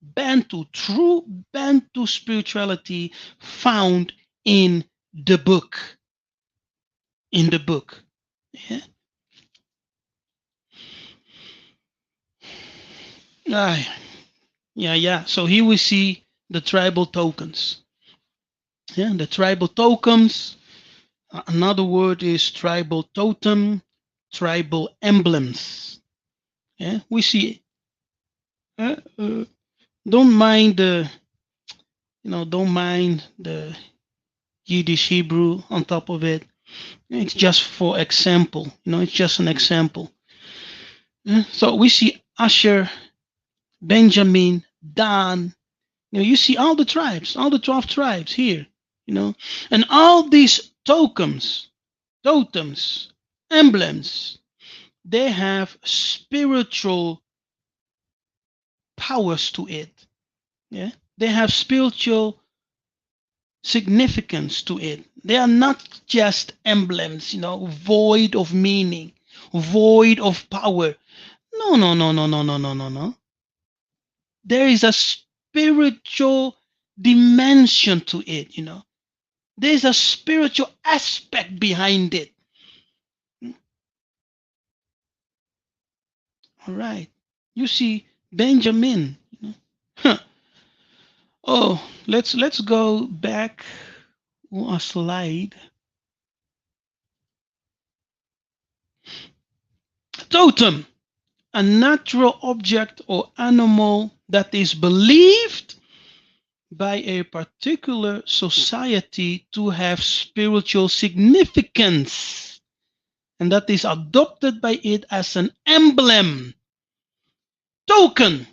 Speaker 1: Bantu spirituality found in the book. So here we see the tribal tokens. The tribal tokens. Another word is tribal totem, tribal emblems. We see. Don't mind the Yiddish Hebrew on top of it. It's just for example. It's just an example. So we see Asher, Benjamin, Dan. You see all the tribes, all the 12 tribes here. And all these totems, emblems, they have spiritual powers to it. They have spiritual significance to it. They are not just emblems, void of meaning, void of power. No. There is a spiritual dimension to it, There's a spiritual aspect behind it. All right. You see, Benjamin. Oh, let's go back a slide. Totem, a natural object or animal that is believed by a particular society to have spiritual significance and that is adopted by it as an emblem, token,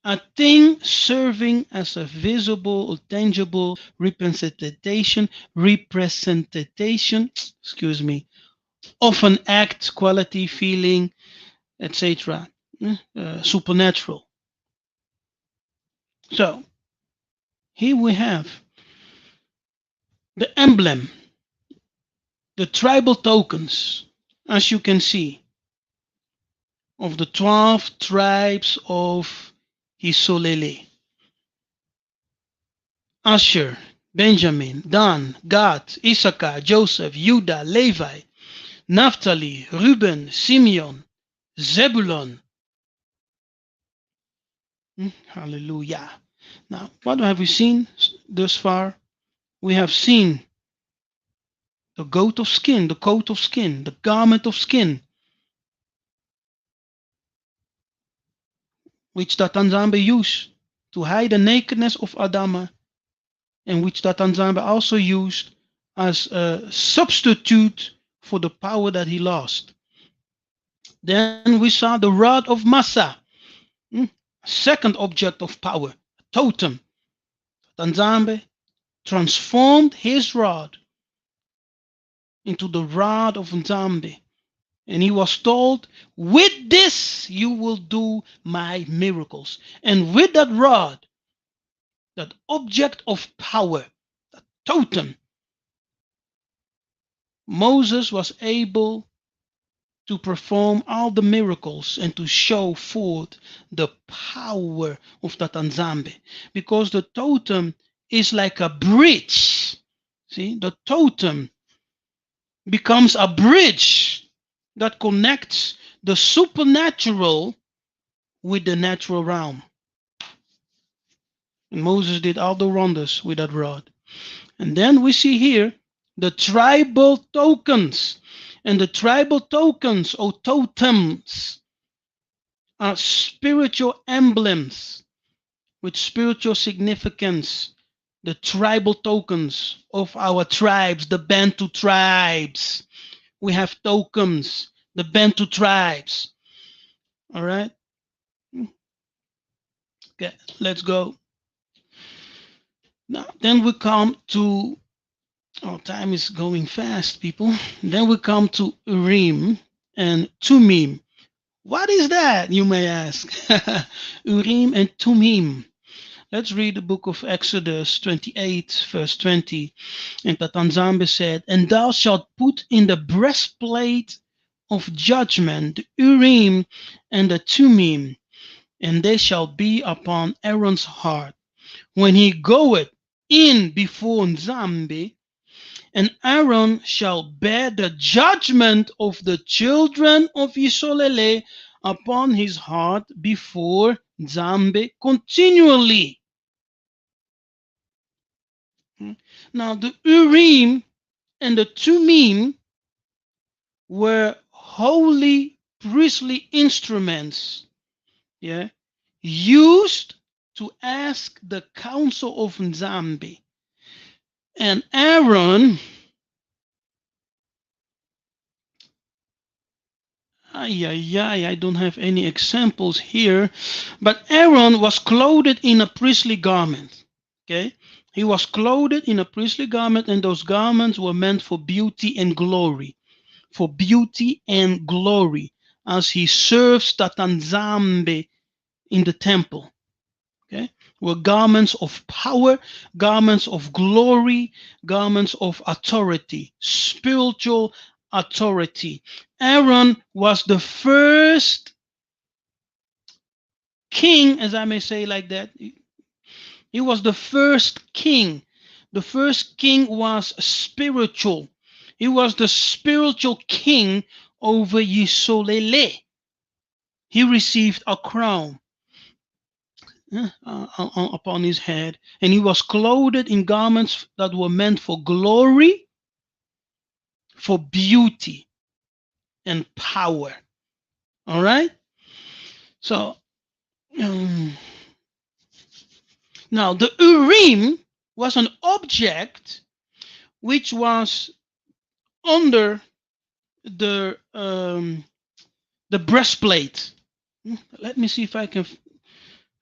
Speaker 1: a thing serving as a visible or tangible representation, excuse me, of an act, quality, feeling, etc. Supernatural. So here we have the emblem, the tribal tokens, as you can see, of the 12 tribes of Yisolele. Asher, Benjamin, Dan, Gad, Issachar, Joseph, Judah, Levi, Naphtali, Reuben, Simeon, Zebulun. Hallelujah. Now, what have we seen thus far? We have seen the coat of skin, the garment of skin, which the Tanzambe used to hide the nakedness of Adama, and which the Tanzambe also used as a substitute for the power that he lost. Then we saw the rod of Massa, second object of power, totem. Tanzambe transformed his rod into the rod of Nzambe. And he was told, with this you will do my miracles. And with that rod, that object of power, that totem, Moses was able to perform all the miracles and to show forth the power of that Nzambe. Because the totem is like a bridge. See, the totem becomes a bridge that connects the supernatural with the natural realm. And Moses did all the wonders with that rod. And then we see here the tribal tokens. And the tribal tokens or totems are spiritual emblems with spiritual significance. The tribal tokens of our tribes, the Bantu tribes. We have tokens, the Bantu tribes. All right. Okay, let's go. Now, then we come to, time is going fast, people. Then we come to Urim and Thummim. What is that, you may ask? Urim and Thummim. Let's read the book of Exodus 28, verse 20. And the Tanzambe said, and thou shalt put in the breastplate of judgment the Urim and the Thummim, and they shall be upon Aaron's heart when he goeth in before Nzambe, and Aaron shall bear the judgment of the children of Yisolele upon his heart before Nzambe continually. Now the Urim and the Thummim were holy priestly instruments, used to ask the counsel of Nzambe. And Aaron, I don't have any examples here, but Aaron was clothed in a priestly garment. Okay, he was clothed in a priestly garment, and those garments were meant for beauty and glory, as he serves Tatanzambe in the temple. Okay, were garments of power, garments of glory, garments of authority, spiritual authority. Aaron was the first king, as I may say like that. He was the first king. The first king was spiritual. He was the spiritual king over Yisolele. He received a crown upon his head, and he was clothed in garments that were meant for glory, for beauty, and power. All right. So now the Urim was an object which was under the breastplate. Let me see if I can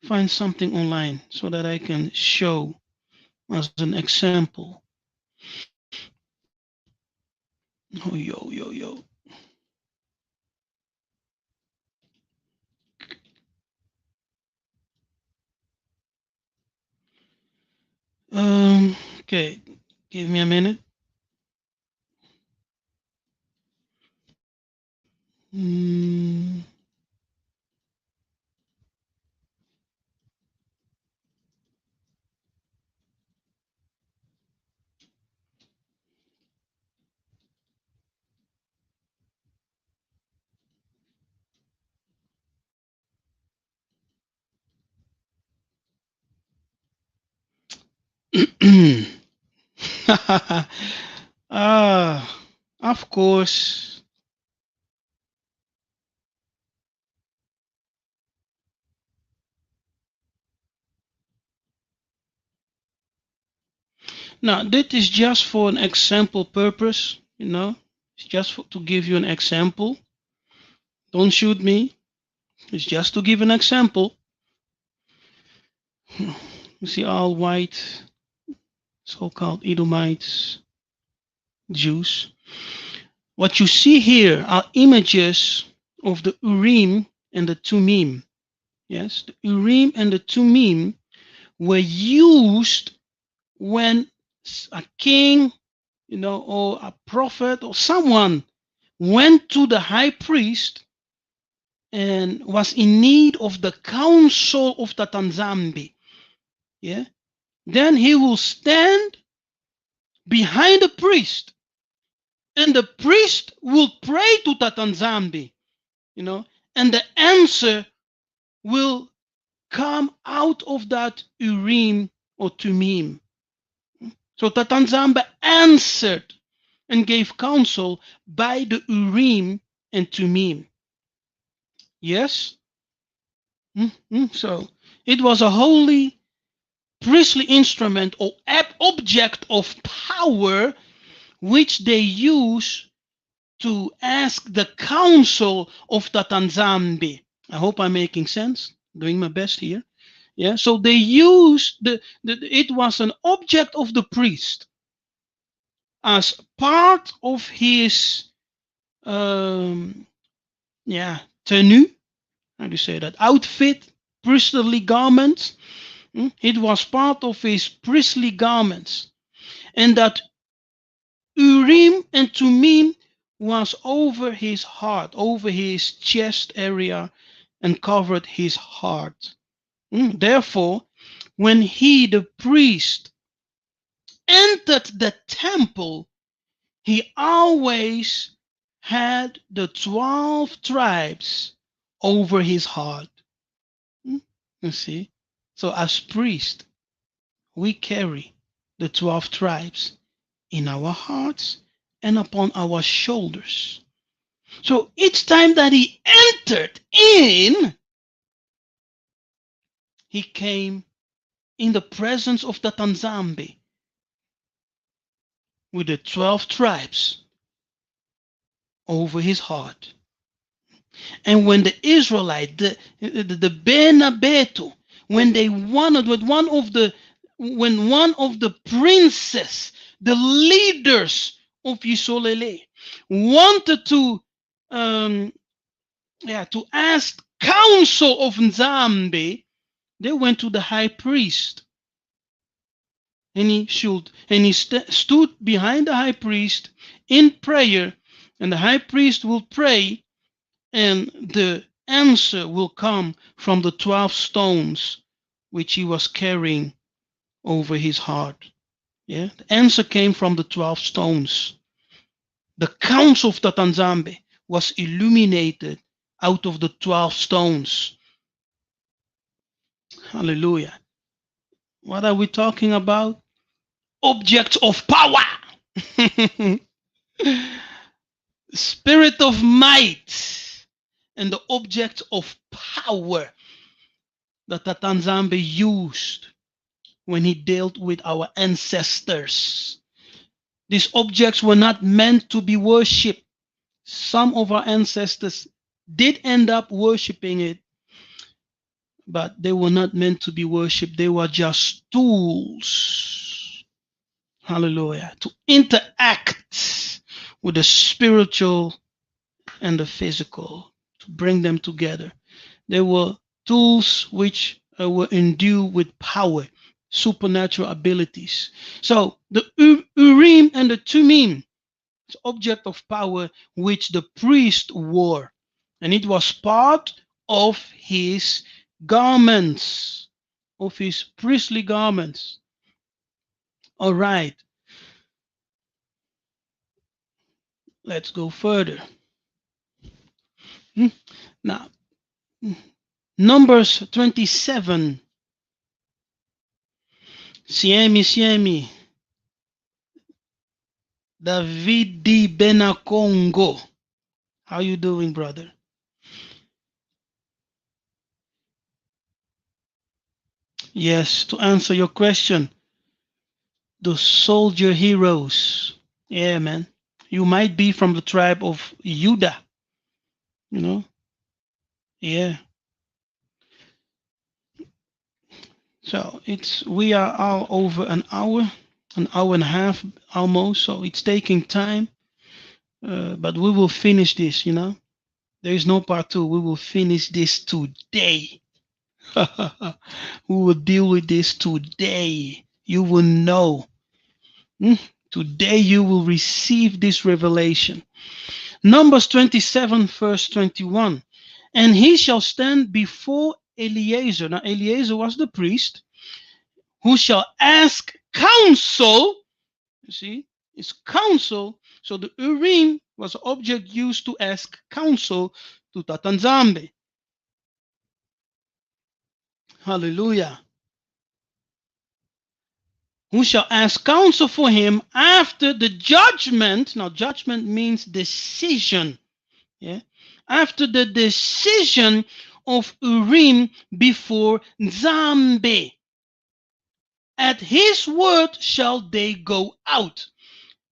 Speaker 1: find something online so that I can show as an example. Oh, yo. Okay, give me a minute. Mm. Ah, of course. Now, that is just for an example purpose, It's just to give you an example. Don't shoot me. It's just to give an example. You see all white, so-called Edomites, Jews. What you see here are images of the Urim and the Thummim. Yes, the Urim and the Thummim were used when a king, or a prophet or someone went to the high priest and was in need of the counsel of the Tanzambi. Yeah, then he will stand behind the priest, and the priest will pray to Tatanzambi, and the answer will come out of that Urim or Thummim. So Tatanzamba answered and gave counsel by the Urim and Thummim. Yes? So it was a holy priestly instrument or object of power which they used to ask the counsel of Tatanzambi. I hope I'm making sense. Doing my best here. Yeah. So they used it was an object of the priest as part of his tenue. How do you say that? Outfit, priestly garments. It was part of his priestly garments, and that Urim and Thummim was over his heart, over his chest area, and covered his heart. Therefore, when he, the priest, entered the temple, he always had the 12 tribes over his heart. You see? So, as priest, we carry the 12 tribes in our hearts and upon our shoulders. So each time that he entered in, he came in the presence of the Tanzambi with the 12 tribes over his heart. And when the Israelite, the Benabetu, when they wanted, when one of the princes, the leaders of Yisolele, wanted to ask counsel of Nzambi, they went to the high priest, and he stood behind the high priest in prayer, and the high priest will pray, and the answer will come from the 12 stones which he was carrying over his heart. Yeah, the answer came from the 12 stones. The counsel of Tatanzambe was illuminated out of the 12 stones. Hallelujah. What are we talking about? Objects of power. Spirit of might and the object of power that Tatanzambe used when he dealt with our ancestors. These objects were not meant to be worshipped. Some of our ancestors did end up worshiping it, but they were not meant to be worshipped. They were just tools. Hallelujah. To interact with the spiritual and the physical, to bring them together. They were tools which were endued with power, supernatural abilities. So the Urim and the Thummim, object of power which the priest wore, and it was part of his garments, of his priestly garments. All right, let's go further. Now, Numbers 27. Siemi, Davidi Benakongo. How you doing, brother? Yes, to answer your question, the soldier heroes. Yeah, man. You might be from the tribe of Judah, you know? Yeah. So we are all over an hour and a half almost. So it's taking time, but we will finish this. There is no part two. We will finish this today. We will deal with this today. You will know. Today you will receive this revelation. Numbers 27, verse 21. And he shall stand before Eleazar. Now, Eleazar was the priest who shall ask counsel. You see, it's counsel. So the Urim was an object used to ask counsel to Tatanzambe. Hallelujah. Who shall ask counsel for him after the judgment. Now, judgment means decision. Yeah. After the decision of Urim before Nzambe. At his word shall they go out,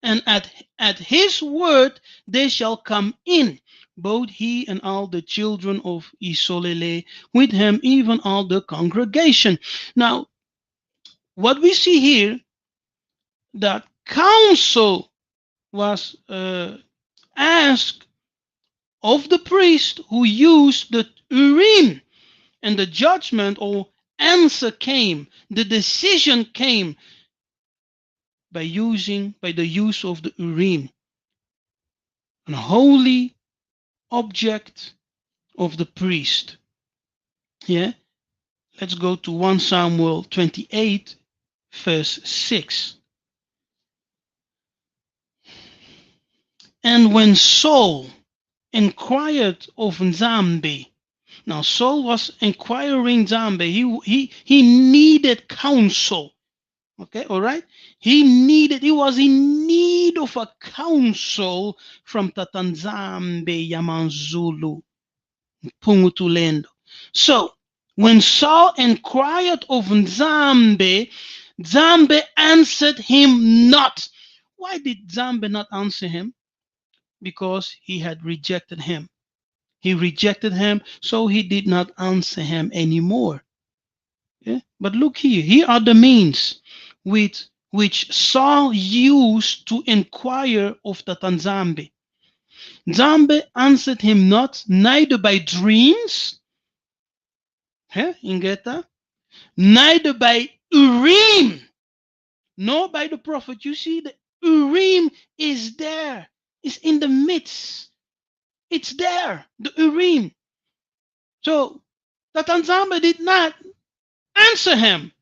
Speaker 1: and at his word they shall come in, both he and all the children of Isolele, with him even all the congregation. Now, what we see here, that counsel was asked of the priest who used the Urim, and the judgment or answer came, the decision came by the use of the Urim, an holy object of the priest. Yeah, let's go to 1 Samuel 28, verse 6. And when Saul inquired of Nzambe, now Saul was inquiring Nzambe, he needed counsel. Okay, all right. He was in need of a counsel from Tatanzambe Yamanzulu Pungutulendo. So when Saul inquired of Nzambe, Nzambe answered him not. Why did Nzambe not answer him? Because he had rejected him. He rejected him, so he did not answer him anymore. Yeah? But look here. Here are the means which Saul used to inquire of the Nzambe. Nzambe answered him not, neither by dreams, ingeta, neither by Urim, nor by the prophet. You see, the Urim is there. It's in the midst. It's there, the Urim. So, the Nzambe did not answer him.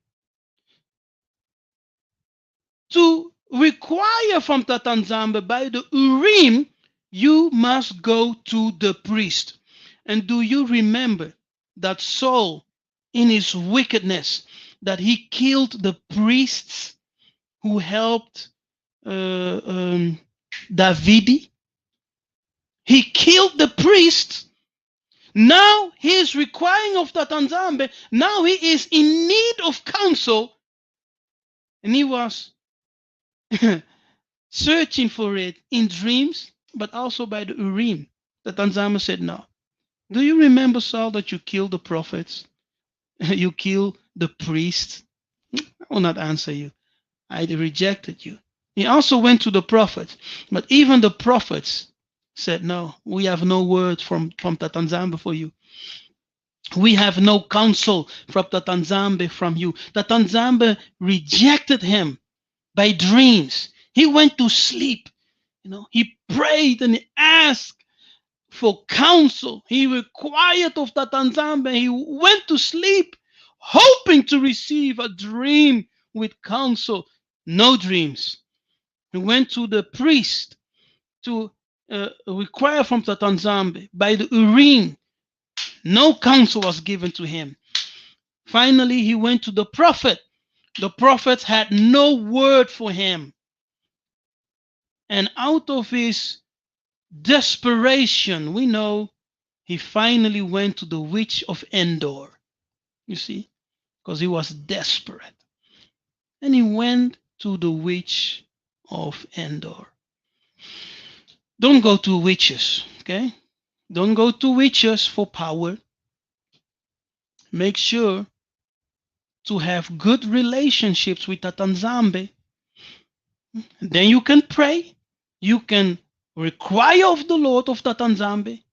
Speaker 1: To require from Tatanzambe by the Urim, you must go to the priest. And do you remember that Saul, in his wickedness, that he killed the priests who helped Davidi? He killed the priests. Now he is requiring of Tatanzambe. Now he is in need of counsel. And he was searching for it in dreams. but also by the Urim. The Tanzama said, no. Do you remember, Saul, that you killed the prophets? You killed the priests? I will not answer you. I rejected you. He also went to the prophets, but even the prophets said, no, we have no word from Tatanzambe for you. We have no counsel from Tatanzambe from you. Tatanzambe rejected him by dreams. He went to sleep. He prayed and he asked for counsel. He required of Tatanzambe. He went to sleep hoping to receive a dream with counsel. No dreams. He went to the priest to require from Tatanzambe by the Urim. No counsel was given to him. Finally, he went to the prophet. The prophets had no word for him. And out of his desperation, we know he finally went to the witch of Endor. You see, because he was desperate. And he went to the witch of Endor. Don't go to witches, okay? Don't go to witches for power. Make sure to have good relationships with Tatanzambe. Then you can pray. You can require of the Lord of Tatanzambe.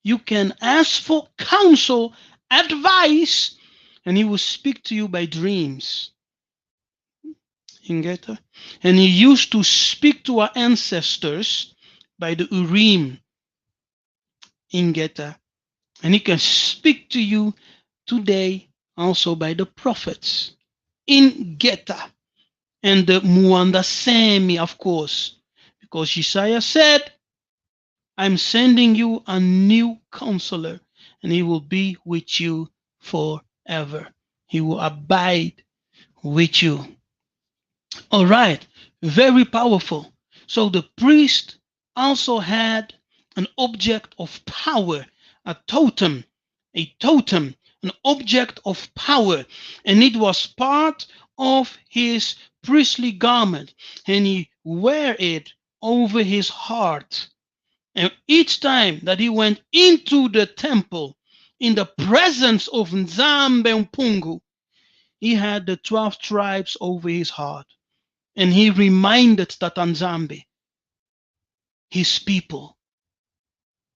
Speaker 1: You can ask for counsel, advice, and he will speak to you by dreams. And he used to speak to our ancestors by the Urim. And he can speak to you today also by the prophets. And the Muanda Semi, of course, because Yiseka'yah said, I'm sending you a new counselor, and he will be with you forever. He will abide with you. All right, very powerful. So the priest also had an object of power, a totem, an object of power, and it was part of his priestly garment, and he wear it over his heart. And each time that he went into the temple in the presence of Nzambe Mpungu, he had the 12 tribes over his heart. And he reminded Tatanzambe, his people.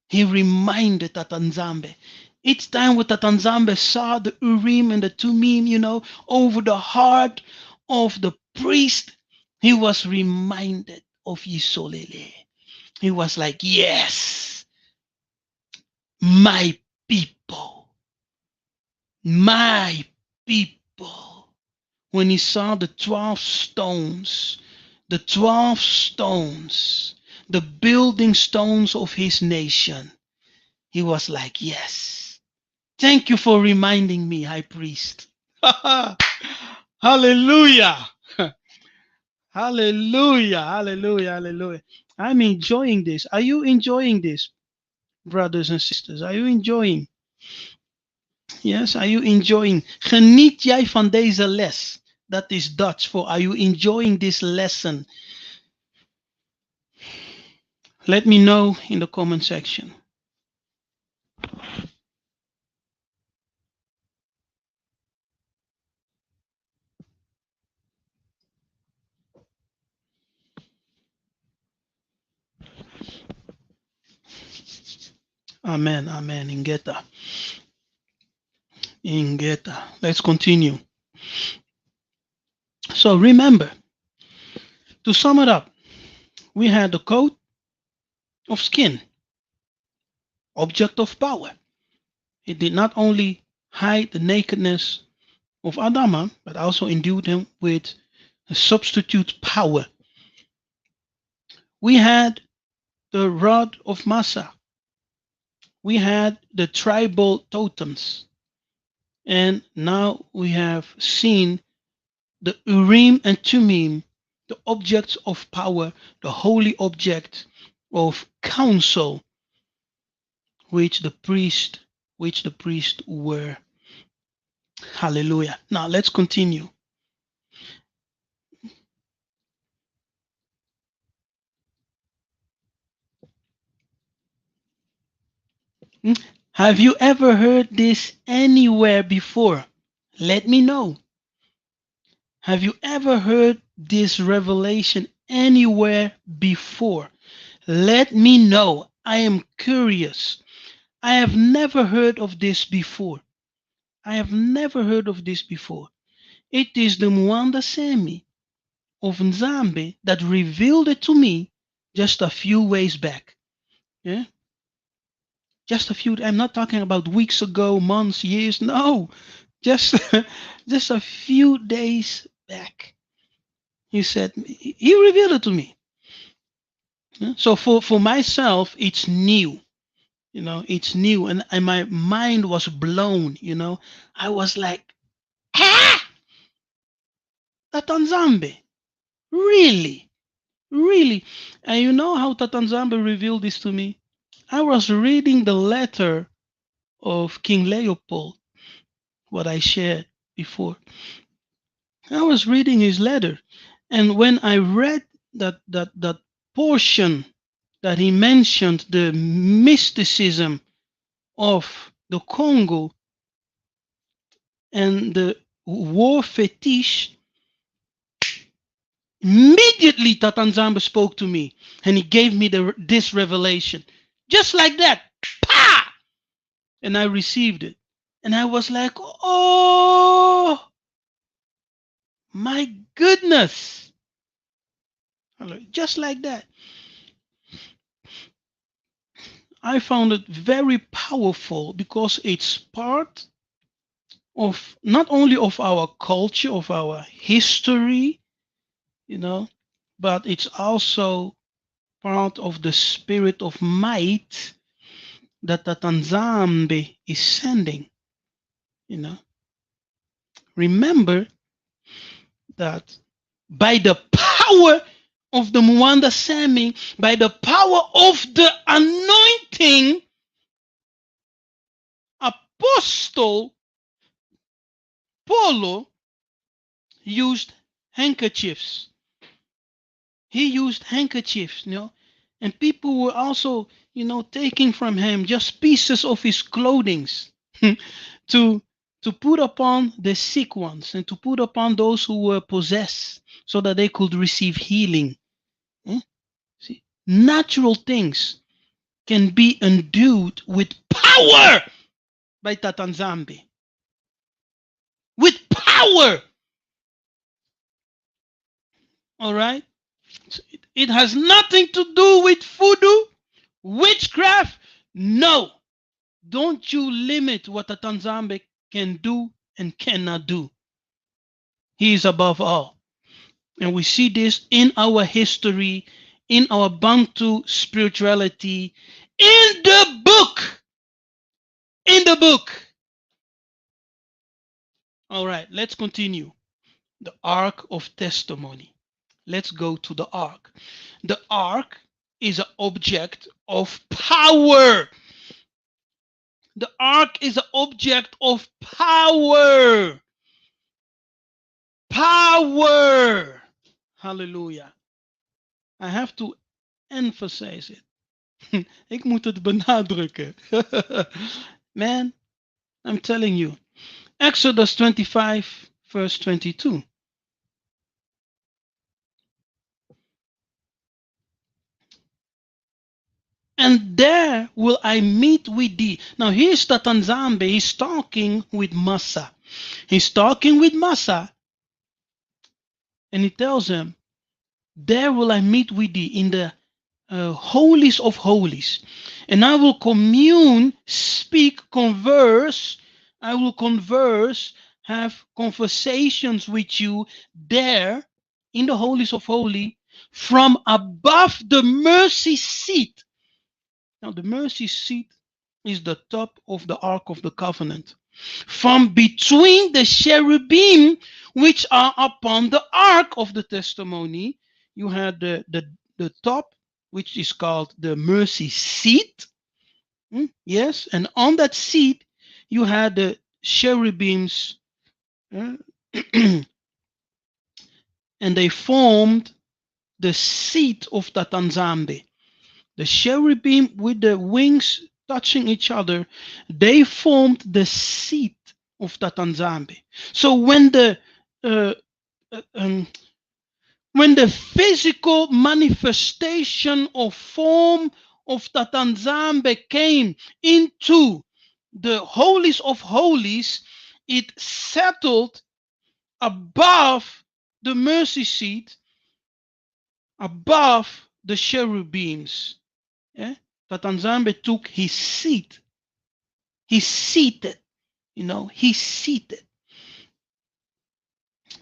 Speaker 1: He reminded Tatanzambe. Each time when Tatanzambe saw the Urim and the Thummim, over the heart of the priest, he was reminded of Yisolele. He was like, yes, my people, my people. When he saw the 12 stones, the 12 stones, the building stones of his nation, he was like, yes, thank you for reminding me, high priest. Hallelujah. Hallelujah. Hallelujah. Hallelujah. I'm enjoying this. Are you enjoying this, brothers and sisters? Are you enjoying? Yes, are you enjoying? Geniet jij van deze les? Dat is Dutch for are you enjoying this lesson? Let me know in the comment section. Amen, amen. Ingeta. Let's continue. So remember, to sum it up, we had the coat of skin, object of power. It did not only hide the nakedness of Adama, but also endued him with a substitute power. We had the rod of Massa. We had the tribal totems. And now we have seen the Urim and Thummim, the objects of power, the holy object of counsel, which the priest were. Hallelujah. Now let's continue. Have you ever heard this anywhere before? Let me know. Have you ever heard this revelation anywhere before? Let me know. I am curious. I have never heard of this before. I have never heard of this before. It is the Mwanda Semi of Nzambe that revealed it to me just a few ways back. Yeah? Just a few, I'm not talking about weeks ago, months, years. No, just, just a few days back. He said, he revealed it to me. Yeah? So for myself, it's new. It's new. And my mind was blown. I was like, ah, Tatanzambe. Really? Really? And you know how Tatanzambe revealed this to me? I was reading the letter of King Leopold, what I shared before. I was reading his letter, and when I read that portion that he mentioned the mysticism of the Congo and the war fetish, immediately Tatanzamba spoke to me and he gave me this revelation. Just like that. Pa! And I received it. And I was like, oh, my goodness. Just like that. I found it very powerful because it's part of not only of our culture, of our history, but it's also part of the spirit of might that the Tanzambe is sending. Remember that by the power of the Mwanda Semi, by the power of the anointing, Apostle Paulo used handkerchiefs. He used handkerchiefs, and people were also, taking from him just pieces of his clothing to put upon the sick ones and to put upon those who were possessed so that they could receive healing. See, natural things can be endued with power by Tatanzambe. With power. All right? It has nothing to do with voodoo, witchcraft. No. Don't you limit what a Tanzambe can do and cannot do. He is above all. And we see this in our history, in our Bantu spirituality, in the book. In the book. All right, let's continue. The Ark of Testimony. Let's go to the Ark. The Ark is an object of power. The Ark is an object of power. Power. Hallelujah. I have to emphasize it. Ik moet het benadrukken. Man, I'm telling you. Exodus 25, verse 22. And there will I meet with thee. Now here's Tatanzambe. He's talking with Massa. He's talking with Massa. And he tells him, there will I meet with thee in the holies of holies. And I will commune, speak, converse. I will converse, have conversations with you there in the holies of holy from above the mercy seat. Now, the mercy seat is the top of the Ark of the Covenant. From between the cherubim which are upon the Ark of the Testimony, you had the top, which is called the mercy seat. Yes, and on that seat, you had the cherubims, and they formed the seat of Tatanzambe. The cherubim with the wings touching each other, they formed the seat of Tatanzambe. So uh, uh, um, when the physical manifestation or form of Tatanzambe came into the holies of holies, it settled above the mercy seat, above the cherubims. Yeah? Tatanzambe took his seat. He's seated. He's seated.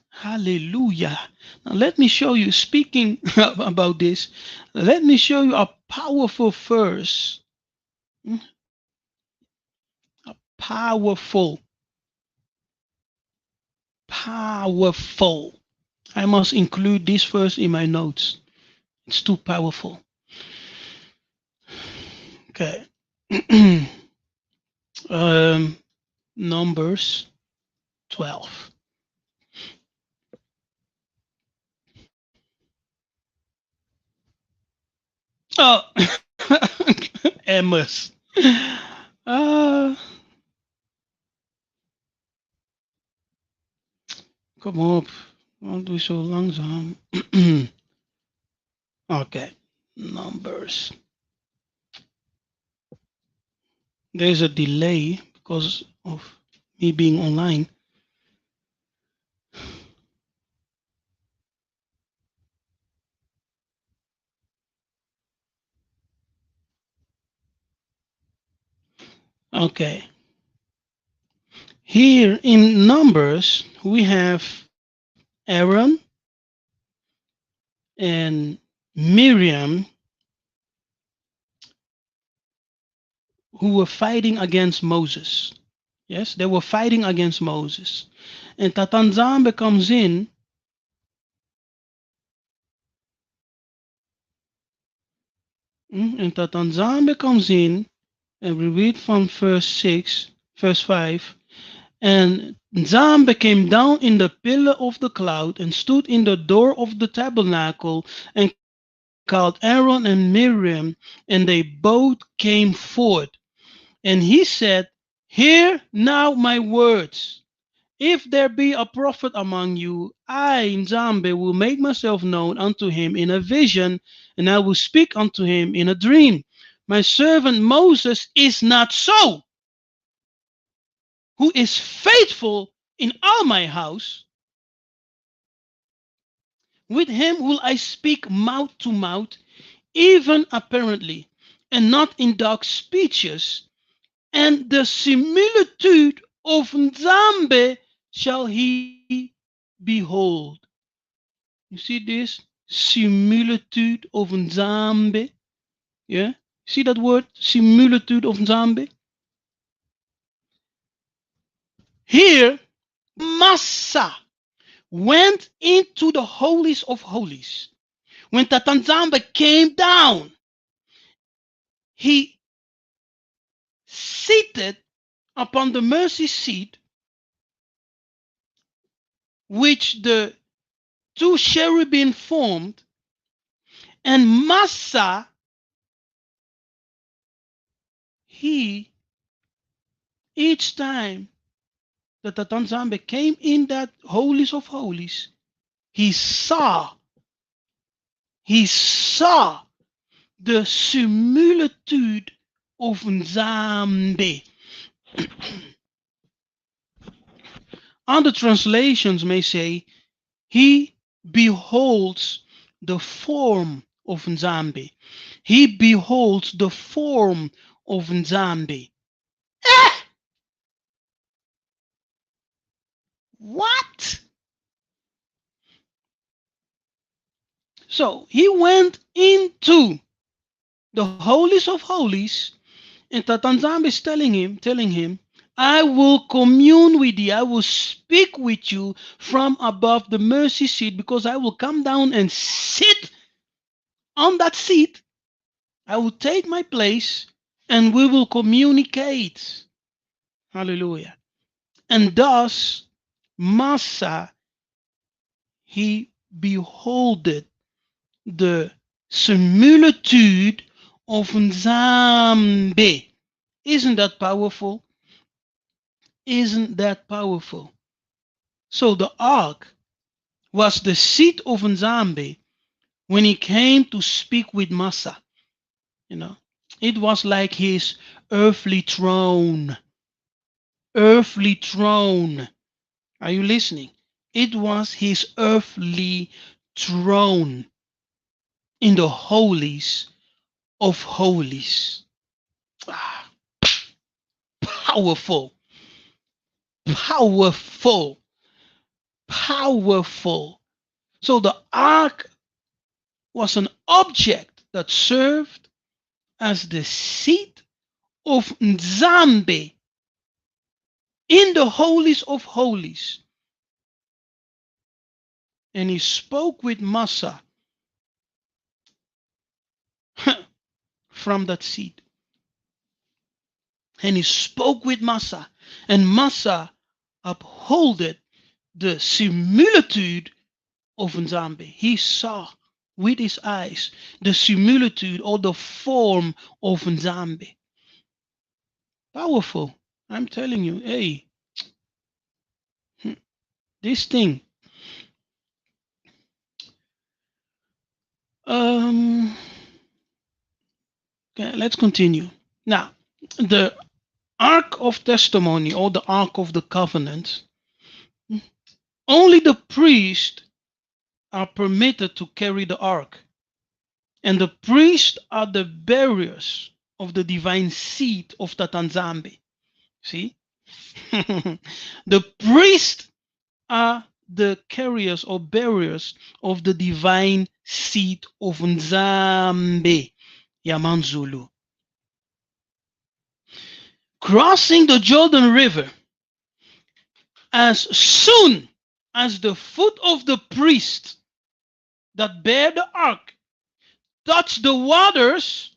Speaker 1: Hallelujah. Now, let me show you, speaking about this, let me show you a powerful verse. A powerful. I must include this verse in my notes. It's too powerful. Okay. Numbers 12. Oh, Amos. Uh, Kom op. Waarom doe je zo langzaam? Okay. Numbers. There's a delay because of me being online. Okay. Here in Numbers, we have Aaron and Miriam who were fighting against Moses. Yes, they were fighting against Moses. And Tatanzambe comes in and Tatanzambe comes in, and we read from verse 6, verse 5. And Nzambe came down in the pillar of the cloud and stood in the door of the tabernacle and called Aaron and Miriam, and they both came forth. And he said, Hear now my words. If there be a prophet among you, I, Nzambe, will make myself known unto him in a vision, and I will speak unto him in a dream. My servant Moses is not so, who is faithful in all my house. With him will I speak mouth to mouth, even apparently, and not in dark speeches. And the similitude of Nzambe shall he behold. You see this? Similitude of Nzambe. Yeah? See that word? Similitude of Nzambe? Here, Massa went into the holies of holies. When Tatanzambe came down, he seated upon the mercy seat, which the two cherubim formed, and Massa, he, each time that Tatanzambe came in that holies of holies, he saw the similitude of Nzambe. Other translations may say he beholds the form of Nzambe. He beholds the form of Nzambe. What? So he went into the holies of holies, and Tatanzambe is telling him, I will commune with you. I will speak with you from above the mercy seat, because I will come down and sit on that seat. I will take my place and we will communicate. Hallelujah. And thus, Massa, he beholded the similitude of Nzambe. Isn't that powerful? Isn't that powerful? So the ark was the seat of Nzambe when he came to speak with Massa. You know, it was like his earthly throne. Earthly throne. Are you listening? It was his earthly throne in the holies of holies. Ah, powerful, powerful, powerful. So the ark was an object that served as the seat of Nzambe in the holies of holies. And he spoke with Massa from that seat. And he spoke with Massa, and Massa upholded the similitude of Nzambe. He saw with his eyes the similitude or the form of Nzambe. Powerful. I'm telling you, hey, this thing. Okay, let's continue. Now, the Ark of Testimony or the Ark of the Covenant, only the priests are permitted to carry the ark. And the priests are the bearers of the divine seed of Tatanzambe. See? The priests are the carriers or bearers of the divine seed of Nzambe. Yamanzulu. Crossing the Jordan River, as soon as the foot of the priest that bear the ark touched the waters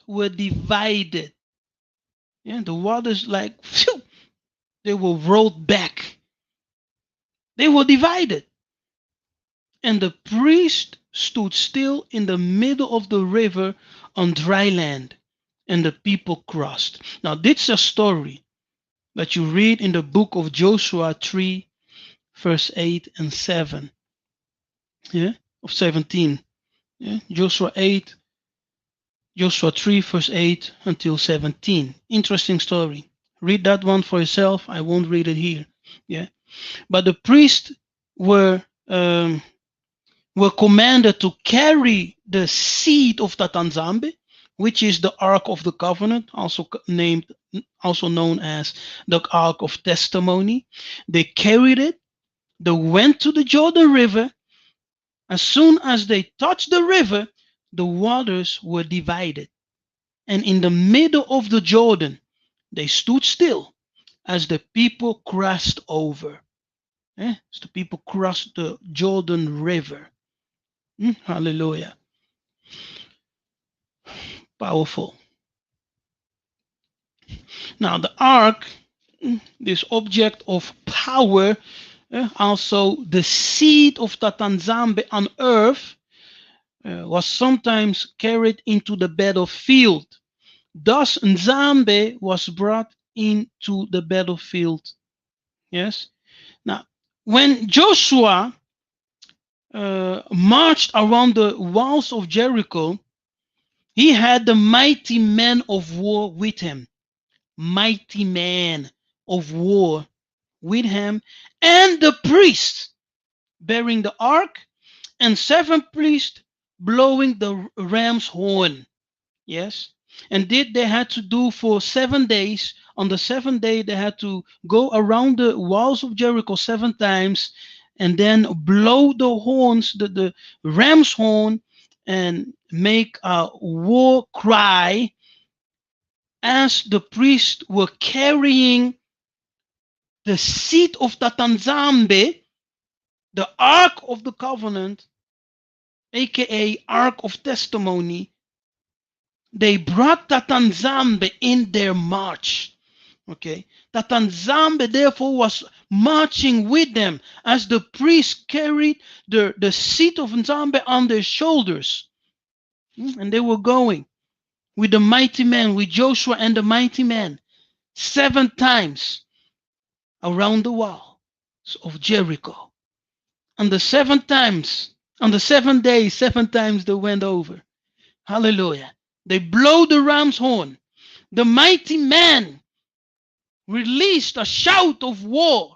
Speaker 1: were divided. Yeah, the waters like phew, they were rolled back. They were divided. And the priest stood still in the middle of the river on dry land, and the people crossed. Now, this is a story that you read in the book of Joshua 3, verse 8 and 7. Yeah, of 17. Yeah, Joshua 3, verse 8 until 17. Interesting story. Read that one for yourself. I won't read it here. Yeah, but the priests were commanded to carry the seed of Tatanzambe, which is the Ark of the Covenant, also known as the Ark of Testimony. They carried it. They went to the Jordan River. As soon as they touched the river, the waters were divided. And in the middle of the Jordan, they stood still as the people crossed over. As the people crossed the Jordan River. Hallelujah. Powerful. Now the ark, this object of power, also the seed of Tatanzambe on earth, was sometimes carried into the battlefield. Thus Nzambe was brought into the battlefield. Yes. Now, when Joshua marched around the walls of Jericho, he had the mighty men of war with him. Mighty man of war with him, and the priests bearing the ark, and 7 priests blowing the ram's horn. Yes. And they had to do for 7 days. On the 7th day, they had to go around the walls of Jericho 7 times and then blow the horns, the ram's horn, and make a war cry as the priests were carrying the seat of Tatanzambe, the Ark of the Covenant, aka Ark of Testimony. They brought Tatanzambe in their march. Okay, Tatanzambe therefore was marching with them as the priests carried the seat of Nzambe on their shoulders, and they were going. with the mighty men, with Joshua and the mighty men, 7 times around the wall of Jericho. And the 7 times, on the 7 days, 7 times they went over. Hallelujah. They blow the ram's horn. The mighty men released a shout of war,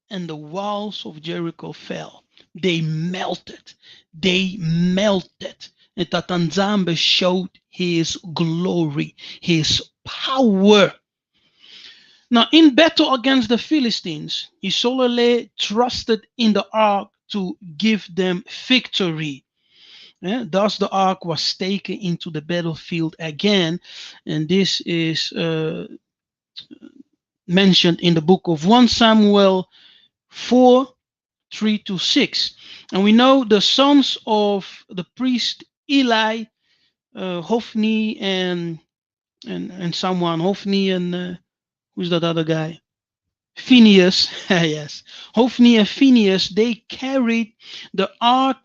Speaker 1: and the walls of Jericho fell. They melted. They melted. And Tatanzambe showed his glory, his power. Now, in battle against the Philistines, Yisolele trusted in the ark to give them victory. Thus, the ark was taken into the battlefield again, and this is mentioned in the book of 1 Samuel 4:3-6. And we know the sons of the priest Eli, Hophni and someone, Hophni and who's that other guy? Phineas. Yes, Hophni and Phineas, they carried the ark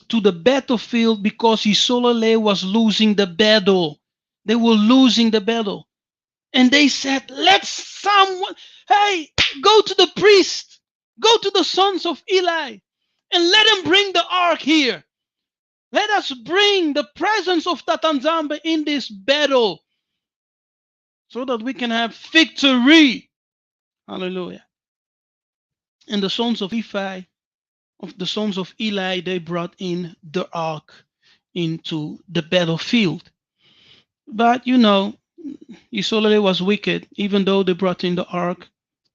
Speaker 1: to the battlefield because Yisolele was losing the battle. They were losing the battle. And they said, let someone, hey, go to the priest, go to the sons of Eli, and let them bring the ark here. Let us bring the presence of Tatanzambe in this battle so that we can have victory. Hallelujah. And the sons of Eli, they brought in the ark into the battlefield. But you know, Yisolele was wicked. Even though they brought in the ark,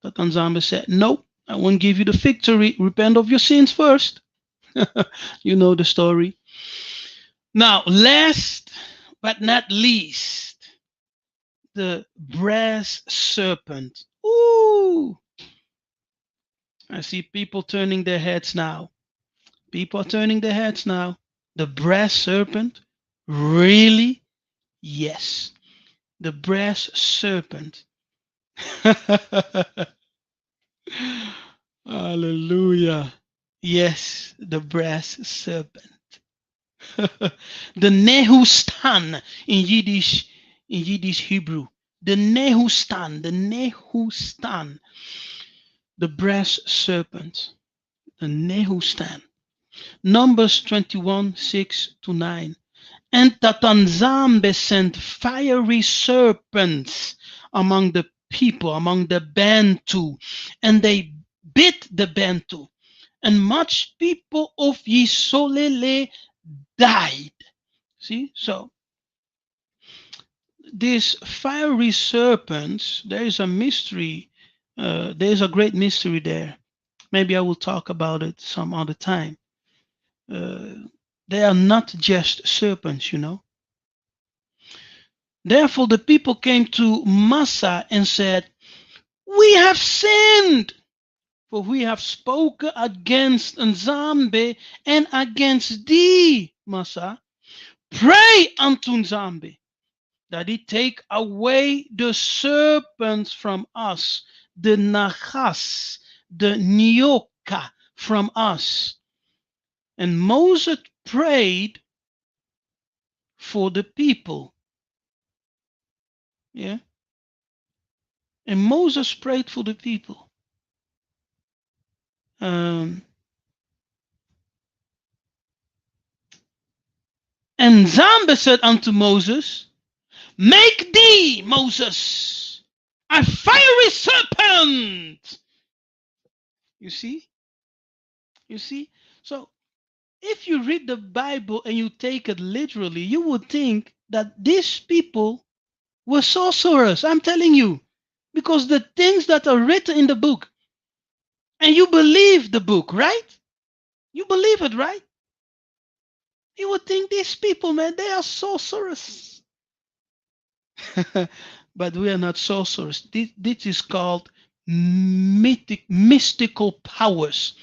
Speaker 1: Tatanzambe said, nope, I won't give you the victory. Repent of your sins first. You know the story. Now, last but not least, the brass serpent. Ooh! I see people turning their heads now. People are turning their heads now. The brass serpent? Really? Yes. The brass serpent. Hallelujah. Yes, the brass serpent. The Nehustan in Yiddish Hebrew. The Nehustan, the brass serpent. The Nehustan. Numbers 21:6-9. And Tatanzambe sent fiery serpents among the people, among the Bantu, and they bit the Bantu, and much people of Yisolele died. See, so these fiery serpents, there is a mystery, there is a great mystery there. Maybe I will talk about it some other time. They are not just serpents, you know. Therefore, the people came to Massa and said, we have sinned, for we have spoken against Nzambe and against thee, Massa. Pray unto Nzambe that he take away the serpents from us, the Nachas, the Nyoka from us. And Moses prayed for the people. Yeah. And Moses prayed for the people. And Nzambe said unto Moses, make thee, Moses, a fiery serpent. You see? You see? So if you read the Bible and you take it literally, you would think that these people were sorcerers. I'm telling you. Because the things that are written in the book, and you believe the book, right? You believe it, right? You would think these people, man, they are sorcerers. But we are not sorcerers. This is called mystical powers.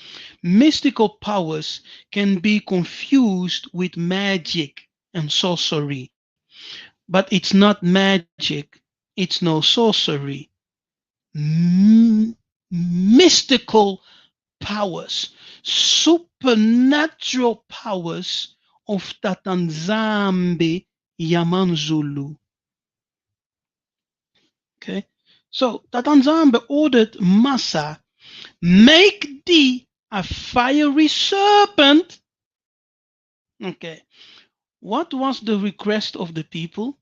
Speaker 1: Mystical powers can be confused with magic and sorcery. But it's not magic. It's no sorcery. Mystical powers, supernatural powers of Tatanzambe Yamanzulu. Okay. So Tatanzambe ordered Massa, make thee a fiery serpent. Okay. What was the request of the people?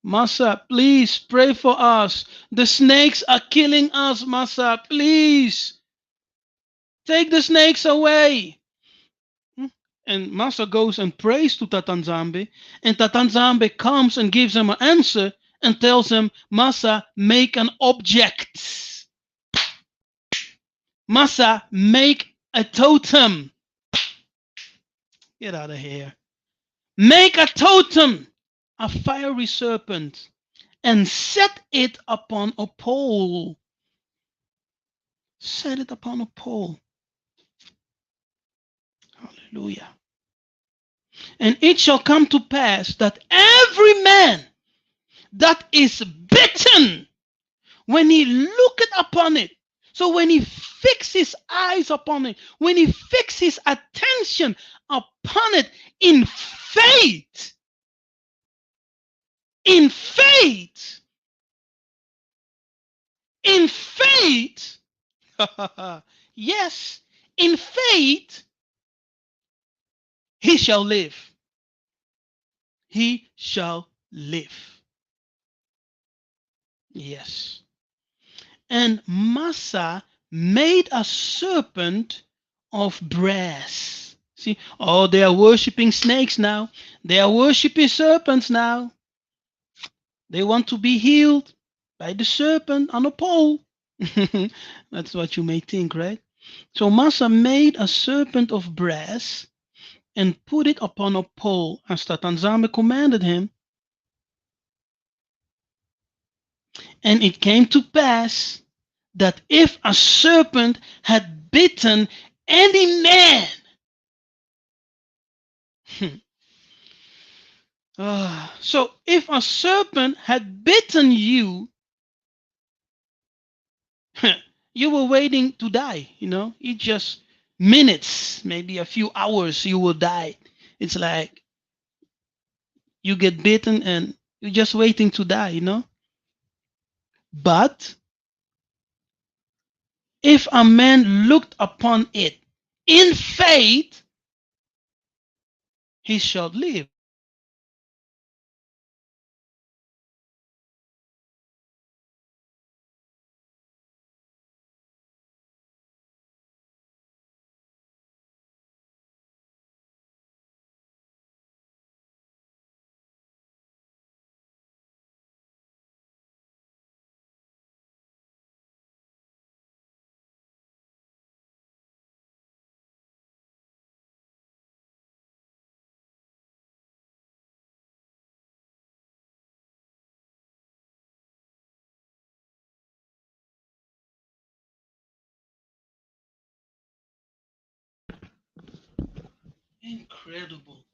Speaker 1: Massa, please pray for us. The snakes are killing us, Massa. Please take the snakes away. And Massa goes and prays to Tatanzambe, and Tatanzambe comes and gives him an answer and tells him, Massa, make an object. Massa, make a totem. Get out of here. Make a totem, a fiery serpent, and set it upon a pole. Set it upon a pole. Hallelujah. And it shall come to pass that every man that is bitten, when he looketh upon it, so when he fixes his eyes upon it, when he fixes his attention upon it in faith, in faith, in faith, yes, in faith, he shall live. He shall live. Yes. And Massa made a serpent of brass. See, oh, they are worshiping snakes now. They are worshiping serpents now. They want to be healed by the serpent on a pole. That's what you may think, right? So Massa made a serpent of brass and put it upon a pole, as Tatanzame commanded him. And it came to pass that if a serpent had bitten any man, so if a serpent had bitten you, you were waiting to die, it just minutes, maybe a few hours, you will die. It's like you get bitten and you're just waiting to die, But if a man looked upon it in faith, he shall live. Incredible.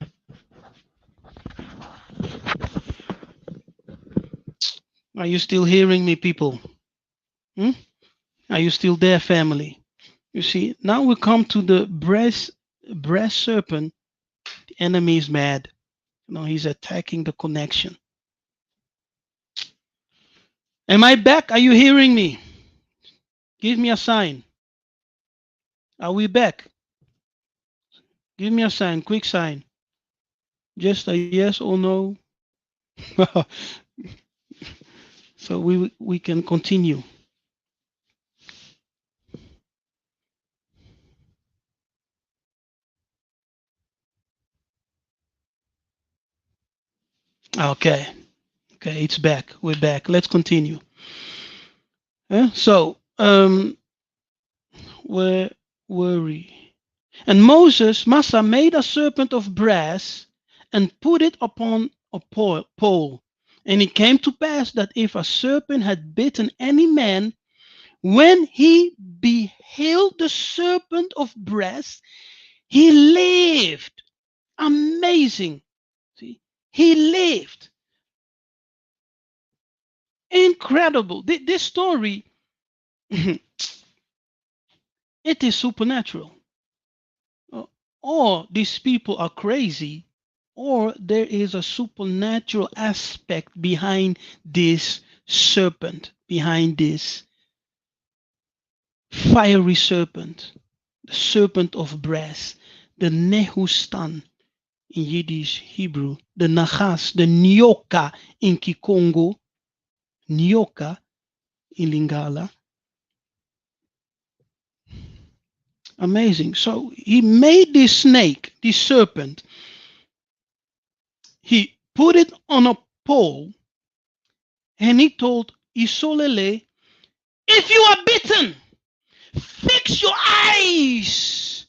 Speaker 1: Are you still hearing me, people? Hmm? Are you still there, family? You see, now we come to the brass serpent. The enemy is mad. He's attacking the connection. Am I back? Are you hearing me? Give me a sign. Are we back? Give me a sign, quick sign. Just a yes or no. So we can continue. Okay. Okay, it's back. We're back. Let's continue. So, where were we? And Massa made a serpent of brass and put it upon a pole. And it came to pass that if a serpent had bitten any man, when he beheld the serpent of brass, he lived. Amazing. See, he lived. Incredible. This story, it is supernatural. Or these people are crazy, or there is a supernatural aspect behind this serpent, behind this fiery serpent, the serpent of brass, the Nehustan in Yiddish, Hebrew, the Nachas, the Nyoka in Kikongo, Nyoka in Lingala. Amazing. So he made this snake, this serpent, he put it on a pole and he told Isolele, if you are bitten, fix your eyes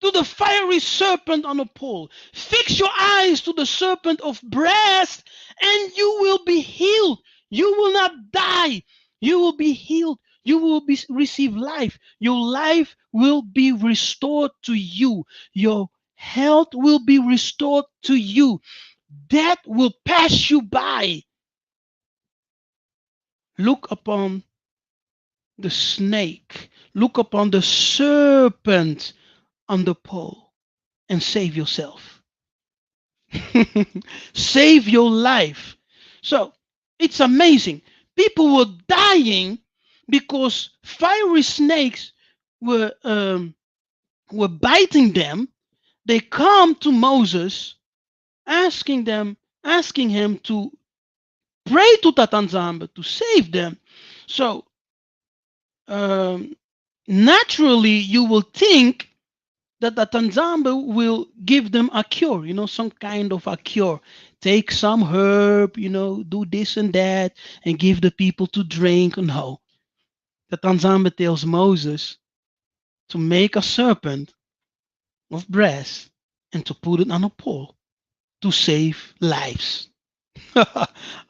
Speaker 1: to the fiery serpent on a pole. Fix your eyes to the serpent of brass, and you will be healed. You will not die. You will be healed. You will receive life. Your life will be restored to you. Your health will be restored to you. Death will pass you by. Look upon the snake. Look upon the serpent on the pole and save yourself. Save your life. So it's amazing. People were dying because fiery snakes were biting them. They come to Moses, asking him to pray to Tatanzamba to save them. So naturally, you will think that the Tanzamba will give them a cure, some kind of a cure. Take some herb, do this and that, and give the people to drink. No. The Tanzamba tells Moses to make a serpent of brass and to put it on a pole to save lives.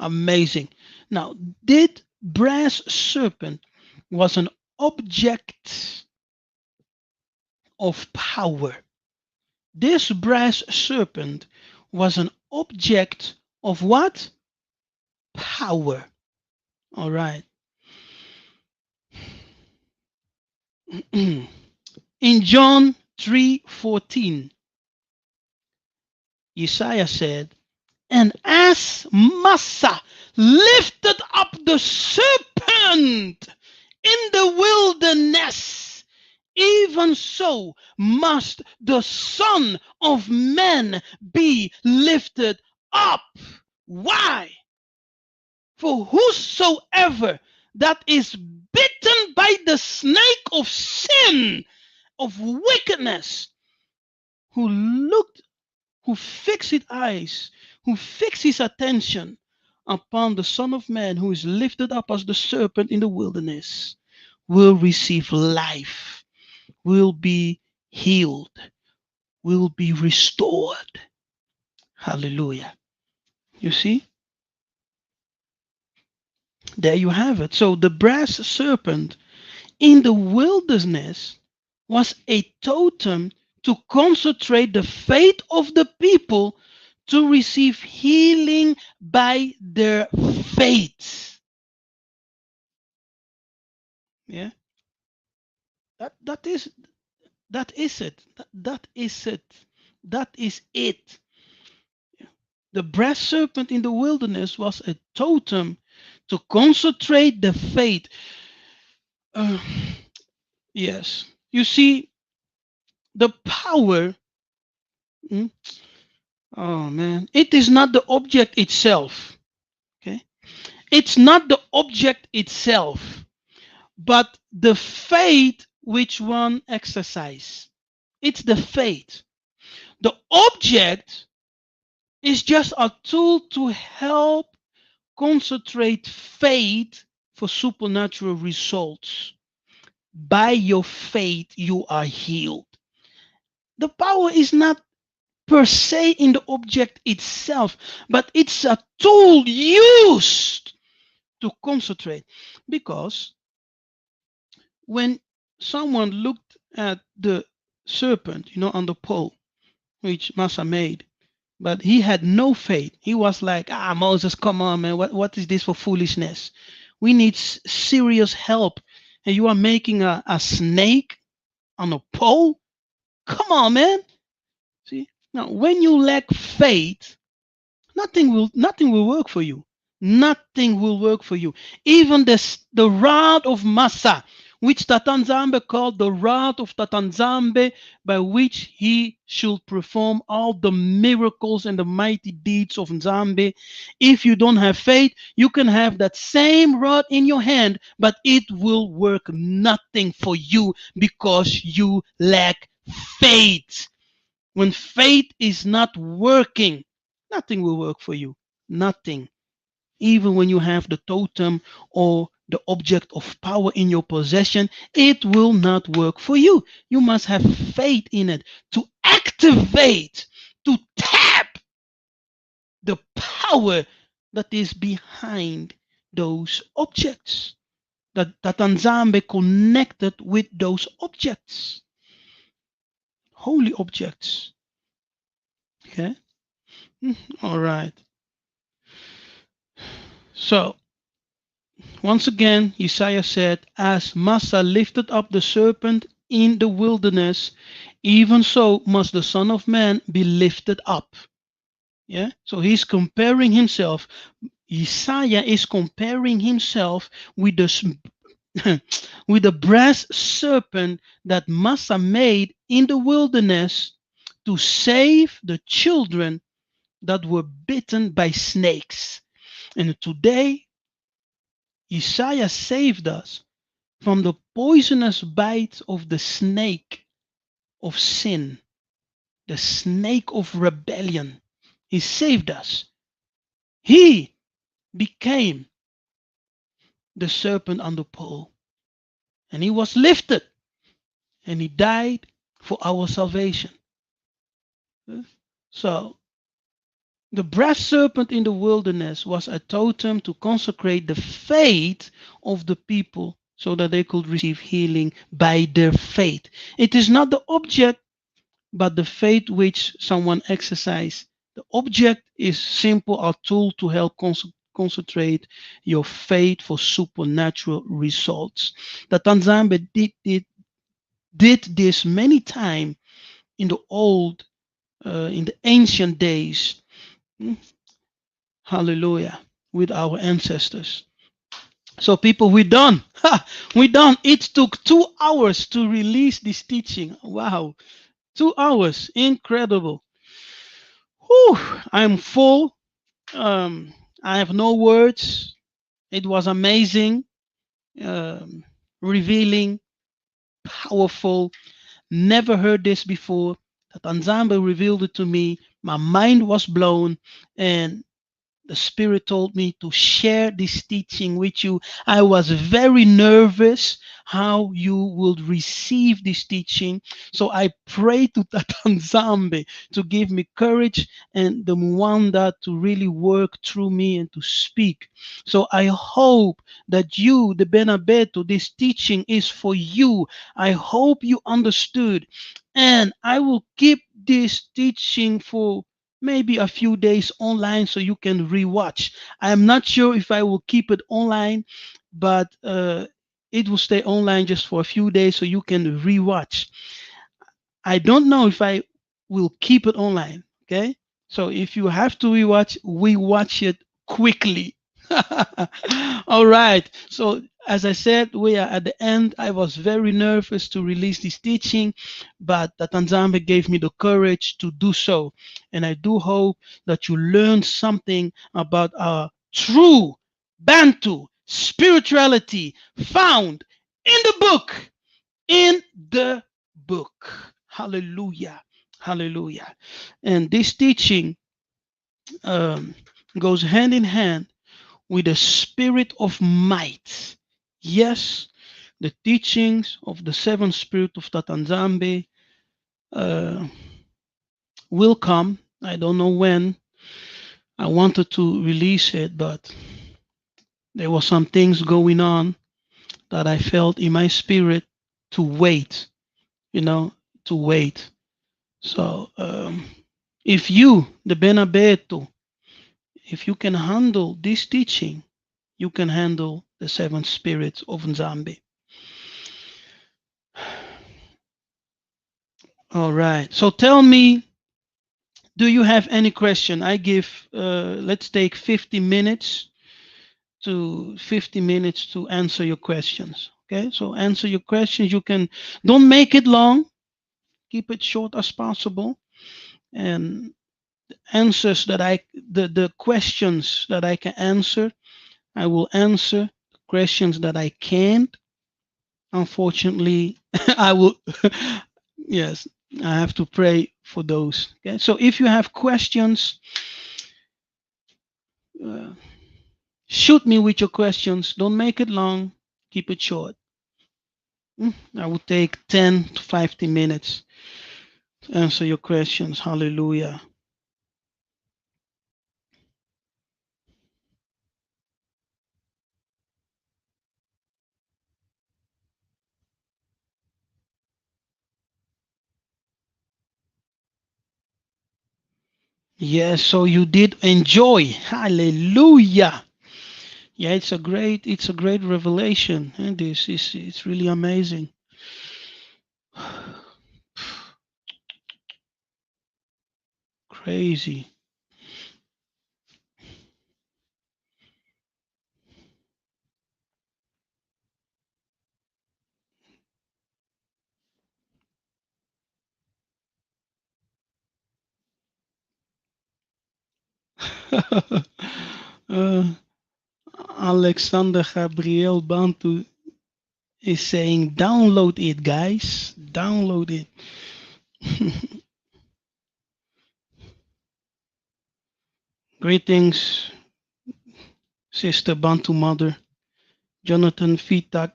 Speaker 1: Amazing. Now, did brass serpent was an object of power. This brass serpent was an object of what? Power. All right. In John 3:14, Yiseka'yah said, and as Massa lifted up the serpent in the wilderness, even so must the Son of Man be lifted up. Why? For whosoever that is bitten by the snake of sin, of wickedness, who fixed his eyes, who fixed his attention upon the Son of Man, who is lifted up as the serpent in the wilderness, will receive life, will be healed, will be restored. Hallelujah. You see? There you have it. So the brass serpent in the wilderness was a totem to concentrate the faith of the people to receive healing by their faith. Yeah. That is it. That is it. That is it. The brass serpent in the wilderness was a totem to concentrate the faith. Yes. You see, the power. Oh man, it is not the object itself. Okay, it's not the object itself, but the faith which one exercise. It's the faith. The object is just a tool to help concentrate faith for supernatural results. By your faith, you are healed. The power is not per se in the object itself, but it's a tool used to concentrate. Because when someone looked at the serpent, on the pole, which Massa made, but he had no faith. He was like, Moses, come on, man. What is this for foolishness? We need serious help. And you are making a snake on a pole? Come on, man. See? Now, when you lack faith, nothing will work for you. Nothing will work for you. Even the rod of Massa, which Tatanzambe called the rod of Tatanzambe, by which he should perform all the miracles and the mighty deeds of Nzambe. If you don't have faith, you can have that same rod in your hand, but it will work nothing for you because you lack faith. When faith is not working, nothing will work for you. Nothing. Even when you have the totem or the object of power in your possession, it will not work for you. You must have faith in it to activate, to tap the power that is behind those objects. That Nzambe connected with those objects, holy objects. Okay. All right. So once again, Yiseka'yah said, as Massa lifted up the serpent in the wilderness, even so must the Son of Man be lifted up. Yeah. So he's comparing himself. Yiseka'yah is comparing himself with the with the brass serpent that Massa made in the wilderness to save the children that were bitten by snakes. And today, Yiseka'yah saved us from the poisonous bite of the snake of sin, the snake of rebellion. He saved us. He became the serpent on the pole, and he was lifted, and he died for our salvation. So, the brass serpent in the wilderness was a totem to consecrate the faith of the people so that they could receive healing by their faith. It is not the object, but the faith which someone exercises. The object is simple, a tool to help concentrate your faith for supernatural results. The Tanzania did this many times in in the ancient days. Hallelujah, with our ancestors. So people, we're done. We're done. It took 2 hours to release this teaching. Wow. 2 hours. Incredible. Whew, I'm full. I have no words. It was amazing, um, revealing, powerful. Never heard this before. That Nzambe revealed it to me. My mind was blown, and the Spirit told me to share this teaching with you. I was very nervous how you would receive this teaching. So I pray to Tatanzambe to give me courage and the Mwanda to really work through me and to speak. So I hope that you, the Benabeto, this teaching is for you. I hope you understood. And I will keep this teaching for maybe a few days online so you can rewatch. I'm not sure if I will keep it online, but it will stay online just for a few days so you can rewatch. I don't know if I will keep it online. Okay. So if you have to rewatch, we watch it quickly. All right. So as I said, we are at the end. I was very nervous to release this teaching, but the Tanzania gave me the courage to do so. And I do hope that you learned something about our true Bantu spirituality found in the book. In the book. Hallelujah. Hallelujah. And this teaching um, goes hand in hand with the spirit of might. Yes, the teachings of the seven spirit of Tatanzambe will come. I don't know when. I wanted to release it, but there were some things going on that I felt in my spirit to wait, you know, to wait. So if you, the Benabeto, if you can handle this teaching, you can handle the seven spirits of Nzambe. All right. So tell me Do you have any question? I give, let's take 50 minutes to answer your questions. Okay, so answer your questions. You can, don't make it long, keep it short as possible. And answers that the questions that I can answer, I will answer. The questions that I can't, unfortunately, I will, yes, I have to pray for those. Okay, so if you have questions, uh, shoot me with your questions. Don't make it long, keep it short. I will take 10 to 15 minutes to answer your questions. Hallelujah. Yes, so you did enjoy. Hallelujah. Yeah, it's a great revelation. And this is it's really amazing. Crazy. uh, Alexander Gabriel Bantu is saying, download it, guys. Download it. Greetings, Sister Bantu Mother, Jonathan Fitak,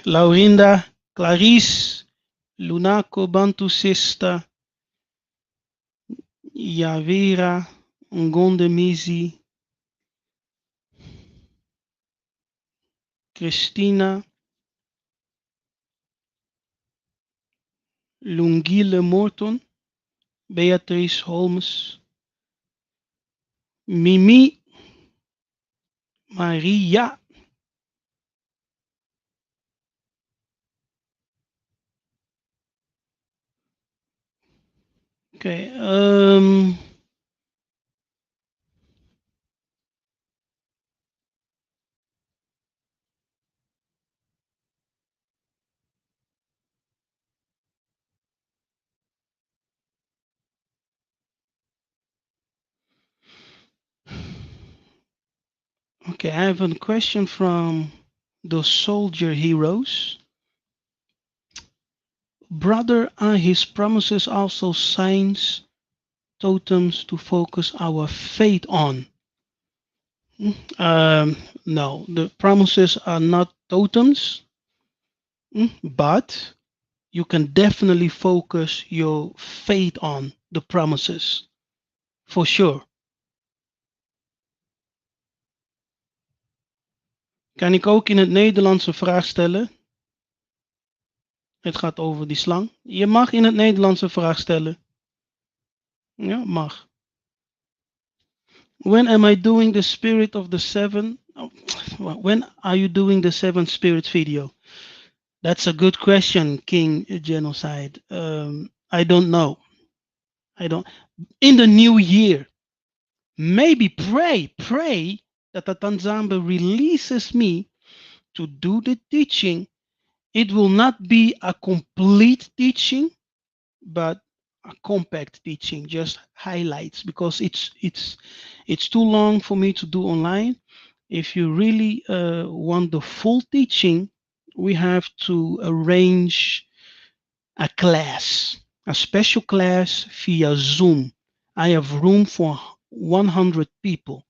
Speaker 1: Laurinda, Clarice, Lunaco Bantu Sister, Yavira, Ngonde Mizi, Christina, Lungile Morton, Beatrice Holmes, Mimi, Maria. Okay. Okay, I have a question from the soldier heroes. Brother, are his promises also signs, totems to focus our faith on? No, the promises are not totems, but you can definitely focus your faith on the promises, for sure. Kan ik ook in het Nederlands een vraag stellen? Het gaat over die slang. Je mag in het Nederlands een vraag stellen. Ja, mag. When am I doing the spirit of the seven? When are you doing the seven spirits video? That's a good question, King Genocide. I don't know. I don't. In the new year, maybe pray that the Tanzamba releases me to do the teaching. It will not be a complete teaching, but a compact teaching, just highlights, because it's too long for me to do online. If you really want the full teaching, we have to arrange a class, a special class via Zoom. I have room for 100 people,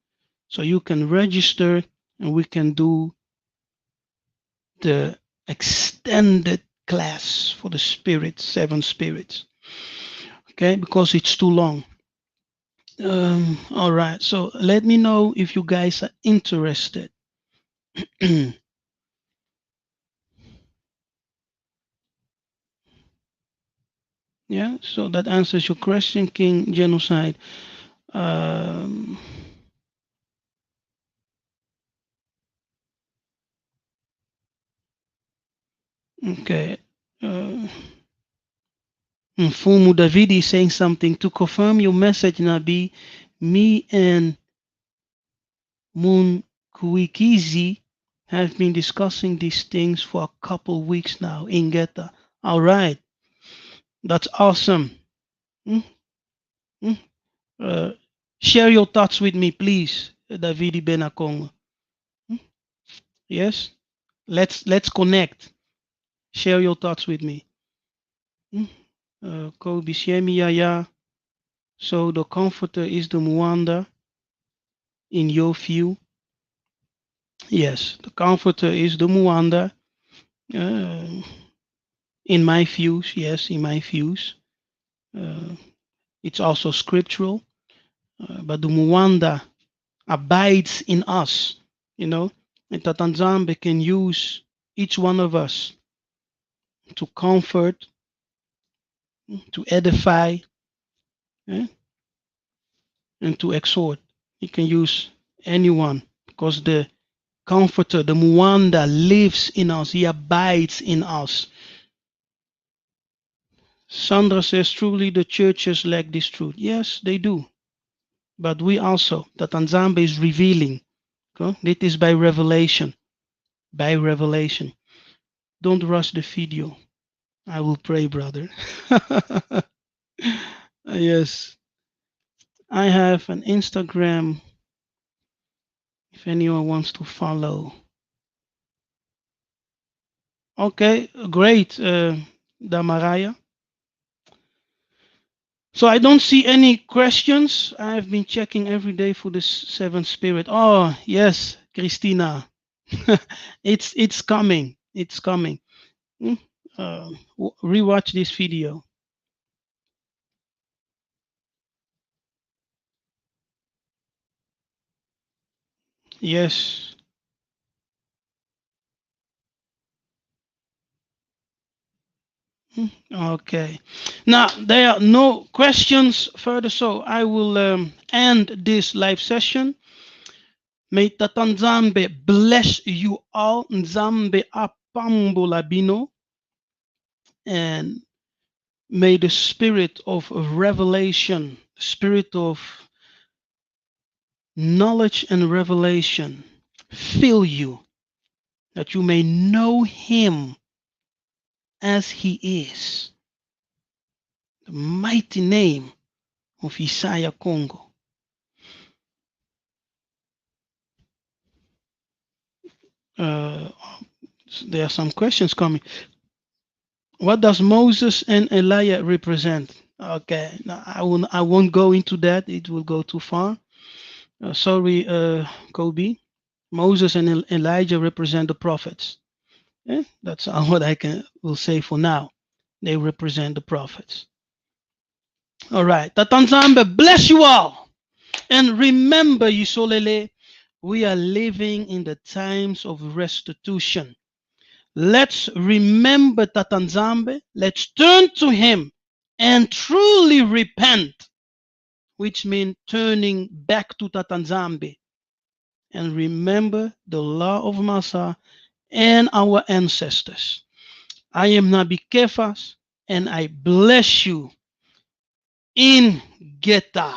Speaker 1: so you can register and we can do the extended class for the spirits, seven spirits. Okay, because it's too long. All right, so let me know if you guys are interested. Yeah, so that answers your question, King Genocide. Um, okay. Uh, Fumu Davidi is saying something to confirm your message, Nabi. Me and Moon Kuikizi have been discussing these things for a couple weeks now in Geta. All right, that's awesome. Mm, mm. Uh, Share your thoughts with me, please, Davidi Benakong. Mm, Yes, let's connect. Share your thoughts with me. Mm, Kobe Shemiyaya. So the comforter is the Muanda in your view. Yes, the comforter is the Muanda. Uh, in my views, yes, in my views. Uh, it's also scriptural, but the Muanda abides in us, you know, and Tatanzambe can use each one of us to comfort, to edify, eh, and to exhort. He can use anyone because the comforter, the Muanda, lives in us, he abides in us. Sandra says, truly the churches lack this truth. Yes, they do. But we also, that Nzambe is revealing. Okay? It is by revelation. By revelation. Don't rush the video. I will pray, brother. Yes. I have an Instagram if anyone wants to follow. Okay, great, Damaraya. So I don't see any questions. I've been checking every day for this seventh spirit. Oh, yes, Christina. It's coming. It's coming. Hmm? Rewatch this video. Yes. Hmm, okay. Now there are no questions further, so I will end this live session. May Tata Nzambe bless you all. Nzambe apambola bino, and may the spirit of revelation, spirit of knowledge and revelation fill you, that you may know him as he is. The mighty name of Yiseka'yah Congo. Uh, there are some questions coming. What does Moses and Elijah represent? Okay, now I won't go into that. It will go too far. Sorry, Kobe. Moses and Elijah represent the prophets. That's what I will say for now. They represent the prophets. All right. Tatanzambe, bless you all. And remember, Yisolele, we are living in the times of restitution. Let's remember Tatanzambe. Let's turn to him and truly repent, which means turning back to Tatanzambe. And remember the law of Massa and our ancestors. I am Nabi Kefas, and I bless you in Geta.